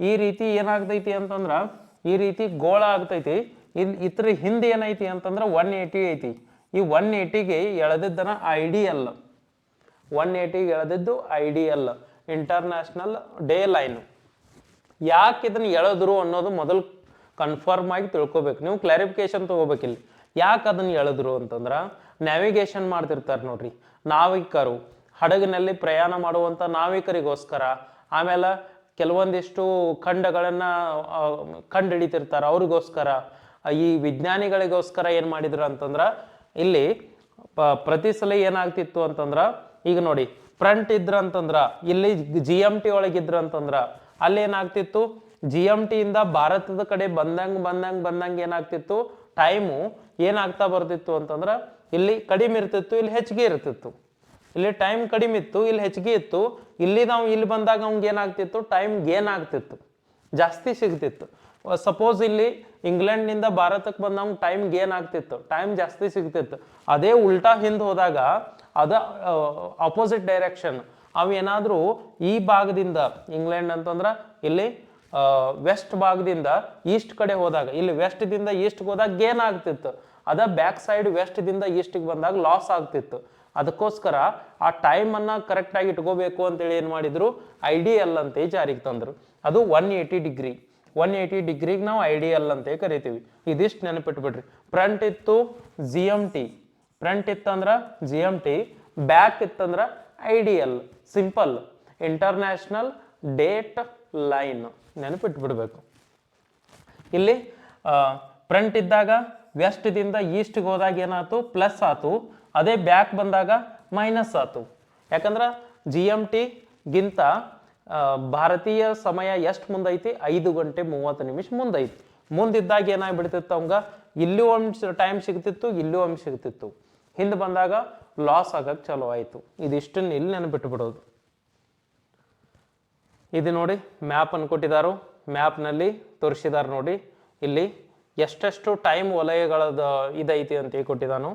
ಈ ರೀತಿ ಏನಾಗ್ತೈತಿ ಅಂತಂದ್ರ ಈ ರೀತಿ ಗೋಳ ಆಗ್ತೈತಿ. ಇಲ್ಲಿ ಇದ್ರ ಹಿಂದೆ ಏನೈತಿ ಅಂತಂದ್ರೆ 180 ಐತಿ. ಈ 180ಗೆ ಎಳೆದಿದ್ದನ ಐಡಿಯಲ್, 180ಗೆ ಎಳೆದಿದ್ದು ಐಡಿಯಲ್, ಇಂಟರ್ನ್ಯಾಷನಲ್ ಡೇ ಲೈನ್. ಯಾಕೆ ಇದನ್ನ ಎಳೆದ್ರು ಅನ್ನೋದು ಮೊದಲು ಕನ್ಫರ್ಮ್ ಆಗಿ ತಿಳ್ಕೊಬೇಕು. ನೀವು ಕ್ಲಾರಿಫಿಕೇಶನ್ ತಗೋಬೇಕಿಲ್ಲಿ. ಯಾಕೆ ಅದನ್ನ ಎಳೆದ್ರು ಅಂತಂದ್ರೆ ನ್ಯಾವಿಗೇಷನ್ ಮಾಡ್ತಿರ್ತಾರೆ ನೋಡ್ರಿ ನಾವಿಕರು, ಹಡಗಿನಲ್ಲಿ ಪ್ರಯಾಣ ಮಾಡುವಂಥ ನಾವಿಕರಿಗೋಸ್ಕರ. ಆಮೇಲೆ ಕೆಲವೊಂದಿಷ್ಟು ಖಂಡಗಳನ್ನು ಕಂಡುಹಿಡಿತಿರ್ತಾರೆ ಅವ್ರಿಗೋಸ್ಕರ. ಈ ವಿಜ್ಞಾನಿಗಳಿಗೋಸ್ಕರ ಏನು ಮಾಡಿದ್ರು ಅಂತಂದ್ರೆ ಇಲ್ಲಿ ಪ್ರತಿ ಸಲ ಏನಾಗ್ತಿತ್ತು ಅಂತಂದ್ರೆ, ಈಗ ನೋಡಿ ಫ್ರಂಟ್ ಇದ್ರಂತಂದ್ರ ಇಲ್ಲಿ GMT ಒಳಗಿದ್ರ ಅಂತಂದ್ರ ಅಲ್ಲಿ ಏನಾಗ್ತಿತ್ತು, GMT ಇಂದ ಭಾರತದ ಕಡೆ ಬಂದಂಗೆ ಏನಾಗ್ತಿತ್ತು, ಟೈಮು ಏನಾಗ್ತಾ ಬರ್ತಿತ್ತು ಅಂತಂದ್ರ ಇಲ್ಲಿ ಕಡಿಮೆ ಇರ್ತಿತ್ತು, ಇಲ್ಲಿ ಹೆಚ್ಚಿಗೆ ಇರ್ತಿತ್ತು. ಇಲ್ಲಿ ಟೈಮ್ ಕಡಿಮೆ ಇತ್ತು, ಇಲ್ಲಿ ಹೆಚ್ಚಿಗೆ ಇತ್ತು. ಇಲ್ಲಿ ನಾವು ಇಲ್ಲಿ ಬಂದಾಗ ಅವ್ನಿಗೆ ಏನಾಗ್ತಿತ್ತು, ಟೈಮ್ ಗೇನ್ ಆಗ್ತಿತ್ತು, ಜಾಸ್ತಿ ಸಿಗ್ತಿತ್ತು. ಸಪೋಸ್ ಇಲ್ಲಿ ಇಂಗ್ಲೆಂಡ್ನಿಂದ ಭಾರತಕ್ಕೆ ಬಂದಾಗ ಟೈಮ್ ಗೇನ್ ಆಗ್ತಿತ್ತು, ಟೈಮ್ ಜಾಸ್ತಿ ಸಿಗ್ತಿತ್ತು. ಅದೇ ಉಲ್ಟಾ ಹಿಂದೆ ಹೋದಾಗ ಅದ ಅಪೋಸಿಟ್ ಡೈರೆಕ್ಷನ್. ಅವೇನಾದರೂ ಈ ಭಾಗದಿಂದ ಇಂಗ್ಲೆಂಡ್ ಅಂತಂದ್ರೆ ಇಲ್ಲಿ ವೆಸ್ಟ್ ಭಾಗದಿಂದ ಈಸ್ಟ್ ಕಡೆ ಹೋದಾಗ, ಇಲ್ಲಿ ವೆಸ್ಟ್ದಿಂದ ಈಸ್ಟ್ಗೆ ಹೋದಾಗ ಗೇನ್ ಆಗ್ತಿತ್ತು. ಅದ ಬ್ಯಾಕ್ ಸೈಡ್ ವೆಸ್ಟ್ದಿಂದ ಈಸ್ಟಿಗೆ ಬಂದಾಗ ಲಾಸ್ ಆಗ್ತಿತ್ತು. ಅದಕ್ಕೋಸ್ಕರ ಆ ಟೈಮನ್ನು ಕರೆಕ್ಟಾಗಿ ಇಟ್ಕೋಬೇಕು ಅಂತೇಳಿ ಏನು ಮಾಡಿದ್ರು, IDL ಅಂತ ಜಾರಿಗೆ ತಂದರು. ಅದು 180 ಡಿಗ್ರಿ. 180 ಡಿಗ್ರಿಗೆ ನಾವು IDL ಅಂತ ಕರಿತೀವಿ. ಇದಿಷ್ಟು ನೆನಪಿಟ್ಬಿಡ್ರಿ. ಫ್ರಂಟ್ ಇತ್ತು GMT, ಫ್ರಂಟ್ ಇತ್ತಂದ್ರೆ GMT, ಬ್ಯಾಕ್ ಇತ್ತಂದ್ರೆ IDL. Simple, international date line ನೆನಪಿಟ್ಬಿಡ್ಬೇಕು. ಇಲ್ಲಿ ಫ್ರಂಟ್ ಇದ್ದಾಗ ವೆಸ್ಟ್ದಿಂದ ಈಸ್ಟ್ಗೆ ಹೋದಾಗ ಏನಾಯ್ತು, ಪ್ಲಸ್ ಆಯ್ತು. ಅದೇ ಬ್ಯಾಕ್ ಬಂದಾಗ ಮೈನಸ್ ಆಯ್ತು. ಯಾಕಂದ್ರೆ GMTಗಿಂತ ಭಾರತೀಯ ಸಮಯ ಎಷ್ಟು ಮುಂದೈತಿ, 5 ಗಂಟೆ 30 ನಿಮಿಷ ಮುಂದೈತಿ. ಮುಂದಿದ್ದಾಗ ಏನಾಗ್ಬಿಡ್ತಿತ್ತು ಅವಂಗ, ಇಲ್ಲೂ ಒಂದು ಟೈಮ್ ಸಿಗ್ತಿತ್ತು, ಇಲ್ಲೂ ಒಂದು ಸಿಗ್ತಿತ್ತು. ಹಿಂದೆ ಬಂದಾಗ ಲಾಸ್ ಆಗಕ್ಕೆ ಚಲೋ ಆಯಿತು. ಇದಿಷ್ಟನ್ನು ಇಲ್ಲಿ ನೆನಪಿಟ್ಟು ಬಿಡೋದು. ಇದು ನೋಡಿ ಮ್ಯಾಪ್ ಅನ್ನು ಕೊಟ್ಟಿದ್ದಾರು. ಮ್ಯಾಪ್ನಲ್ಲಿ ತೋರಿಸಿದಾರೆ ನೋಡಿ, ಇಲ್ಲಿ ಎಷ್ಟೆಷ್ಟು ಟೈಮ್ ವಲಯಗಳದ ಇದೈತಿ ಅಂತ ಕೊಟ್ಟಿದ್ದಾನು.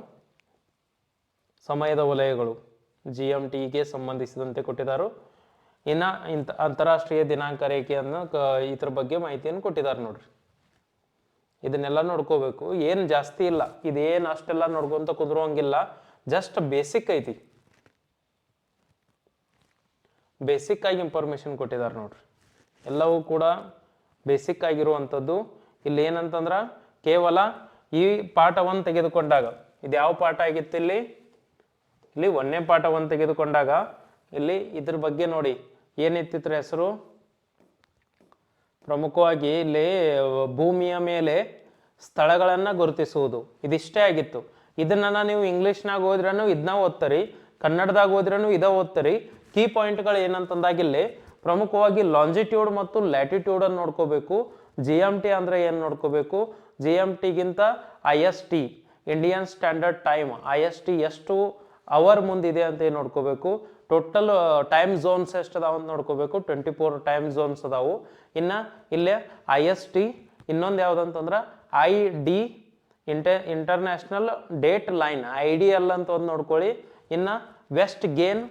ಸಮಯದ ವಲಯಗಳು GMTಗೆ ಸಂಬಂಧಿಸಿದಂತೆ ಕೊಟ್ಟಿದ್ದಾರೆ. ಇನ್ನು ಅಂತಾರಾಷ್ಟ್ರೀಯ ದಿನಾಂಕ ರೇಖೆಯನ್ನು ಇದ್ರ ಬಗ್ಗೆ ಮಾಹಿತಿಯನ್ನು ಕೊಟ್ಟಿದ್ದಾರೆ ನೋಡ್ರಿ. ಇದನ್ನೆಲ್ಲ ನೋಡ್ಕೋಬೇಕು. ಏನು ಜಾಸ್ತಿ ಇಲ್ಲ, ಇದೇನು ಅಷ್ಟೆಲ್ಲ ನೋಡ್ಕೊಂತ ಕುದುರೋಂಗಿಲ್ಲ. ಜಸ್ಟ್ ಬೇಸಿಕ್ ಐತಿ, ಬೇಸಿಕ್ ಆಗಿ ಇನ್ಫಾರ್ಮೇಶನ್ ಕೊಟ್ಟಿದ್ದಾರೆ ನೋಡ್ರಿ. ಎಲ್ಲವೂ ಕೂಡ ಬೇಸಿಕ್ ಆಗಿರುವಂಥದ್ದು. ಇಲ್ಲಿ ಏನಂತಂದ್ರೆ ಕೇವಲ ಈ ಪಾಠ 1 ತೆಗೆದುಕೊಂಡಾಗ, ಇದು ಯಾವ ಪಾಠ ಆಗಿತ್ತು, ಇಲ್ಲಿ 1ನೇ ಪಾಠ 1 ತೆಗೆದುಕೊಂಡಾಗ ಇಲ್ಲಿ ಇದ್ರ ಬಗ್ಗೆ ನೋಡಿ ಏನಿತ್ತಿತ್ರ ಹೆಸರು. ಪ್ರಮುಖವಾಗಿ ಇಲ್ಲಿ ಭೂಮಿಯ ಮೇಲೆ ಸ್ಥಳಗಳನ್ನು ಗುರುತಿಸುವುದು, ಇದಿಷ್ಟೇ ಆಗಿತ್ತು. ಇದನ್ನ ನೀವು ಇಂಗ್ಲೀಷ್ನಾಗ ಓದ್ರೂ ಇದನ್ನ ಓದ್ತರಿ, ಕನ್ನಡದಾಗ ಓದ್ರೂ ಇದ ಓದ್ತರಿ. ಕೀ ಪಾಯಿಂಟ್ಗಳು ಏನಂತಂದಾಗ ಇಲ್ಲಿ ಪ್ರಮುಖವಾಗಿ ಲಾಂಜಿಟ್ಯೂಡ್ ಮತ್ತು ಲ್ಯಾಟಿಟ್ಯೂಡನ್ನು ನೋಡ್ಕೋಬೇಕು. GMT ಅಂದರೆ ಏನು ನೋಡ್ಕೋಬೇಕು, GMTಗಿಂತ IST, Indian standard time, IST ಎಷ್ಟು ಅವರ್ ಮುಂದಿದೆ ಅಂತ ನೋಡ್ಕೋಬೇಕು. ಟೋಟಲ್ ಟೈಮ್ ಝೋನ್ಸ್ ಎಷ್ಟು ಅದಾವ ಅಂತ ನೋಡ್ಕೋಬೇಕು. 24 ಟೈಮ್ ಝೋನ್ಸ್ ಅದಾವು. ಇನ್ನು ಇಲ್ಲೇ IST, ಇನ್ನೊಂದು ಯಾವುದಂತಂದ್ರೆ ID, international date line, IDL ಅಂತ ಒಂದು ನೋಡ್ಕೊಳ್ಳಿ. ಇನ್ನು ವೆಸ್ಟ್ ಗೇನ್,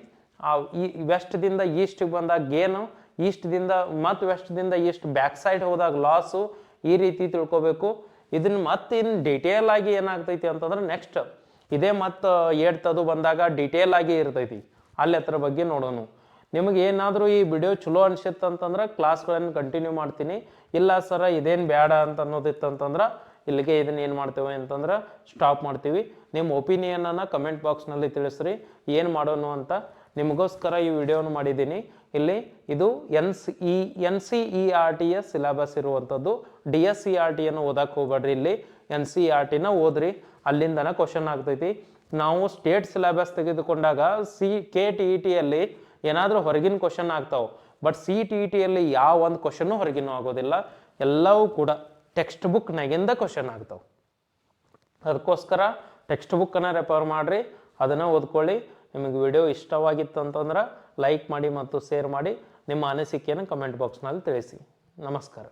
ಈ ವೆಸ್ಟ್ದಿಂದ ಈಸ್ಟಿಗೆ ಬಂದಾಗ ಗೇನು, ಈಸ್ಟ್ದಿಂದ ಮತ್ತು ವೆಸ್ಟ್ದಿಂದ ಈಸ್ಟ್ ಬ್ಯಾಕ್ ಸೈಡ್ ಹೋದಾಗ ಲಾಸು, ಈ ರೀತಿ ತಿಳ್ಕೊಬೇಕು. ಇದನ್ನ ಮತ್ತೆ ಇನ್ನು ಡಿಟೇಲ್ ಆಗಿ ಏನಾಗ್ತೈತಿ ಅಂತಂದ್ರೆ ನೆಕ್ಸ್ಟ್ ಇದೇ ಮತ್ತು ಏಡ್ತದು ಬಂದಾಗ ಡಿಟೇಲ್ ಆಗಿ ಇರ್ತೈತಿ, ಅಲ್ಲಿ ಅದ್ರ ಬಗ್ಗೆ ನೋಡೋಣ. ನಿಮಗೆ ಏನಾದರೂ ಈ ವಿಡಿಯೋ ಚಲೋ ಅನ್ಸಿತ್ತಂತಂದ್ರೆ ಕ್ಲಾಸ್ಗಳನ್ನು ಕಂಟಿನ್ಯೂ ಮಾಡ್ತೀನಿ. ಇಲ್ಲ ಸರ ಇದೇನು ಬೇಡ ಅಂತ ಅನ್ನೋದಿತ್ತಂತಂದ್ರೆ ಇಲ್ಲಿಗೆ ಇದನ್ನ ಏನು ಮಾಡ್ತೇವೆ ಅಂತಂದ್ರೆ ಸ್ಟಾಪ್ ಮಾಡ್ತೀವಿ. ನಿಮ್ಮ ಒಪಿನಿಯನನ್ನು ಕಮೆಂಟ್ ಬಾಕ್ಸ್ನಲ್ಲಿ ತಿಳಿಸ್ರಿ, ಏನು ಮಾಡೋಣ ಅಂತ. ನಿಮಗೋಸ್ಕರ ಈ ವಿಡಿಯೋನ ಮಾಡಿದ್ದೀನಿ. ಇಲ್ಲಿ ಇದು NCERT ಸಿಲೆಬಸ್ ಇರುವಂಥದ್ದು. DSCERT ಓದಕ್ಕೆ ಹೋಗ್ಬೇಡ್ರಿ, ಇಲ್ಲಿ NCERT ಓದ್ರಿ, ಅಲ್ಲಿಂದನ ಕ್ವಶನ್ ಆಗ್ತೈತಿ. ನಾವು ಸ್ಟೇಟ್ ಸಿಲೆಬಸ್ ತೆಗೆದುಕೊಂಡಾಗ KTET ಏನಾದರೂ ಹೊರಗಿನ ಕ್ವಶನ್ ಆಗ್ತಾವೆ, ಬಟ್ CTET ಯಾವ ಒಂದು ಕ್ವಶನ್ನು ಹೊರಗಿನೂ ಆಗೋದಿಲ್ಲ, ಎಲ್ಲವೂ ಕೂಡ ಟೆಕ್ಸ್ಟ್ ಬುಕ್ನಾಗಿಂದ ಕ್ವಶನ್ ಆಗ್ತಾವೆ. ಅದಕ್ಕೋಸ್ಕರ ಟೆಕ್ಸ್ಟ್ ಬುಕ್ಕನ್ನು ರೆಫರ್ ಮಾಡಿರಿ, ಅದನ್ನು ಓದ್ಕೊಳ್ಳಿ. ನಿಮಗೆ ವಿಡಿಯೋ ಇಷ್ಟವಾಗಿತ್ತು ಅಂತಂದ್ರೆ ಲೈಕ್ ಮಾಡಿ ಮತ್ತು ಶೇರ್ ಮಾಡಿ. ನಿಮ್ಮ ಅನಿಸಿಕೆಯನ್ನು ಕಮೆಂಟ್ ಬಾಕ್ಸ್ನಲ್ಲಿ ತಿಳಿಸಿ. ನಮಸ್ಕಾರ.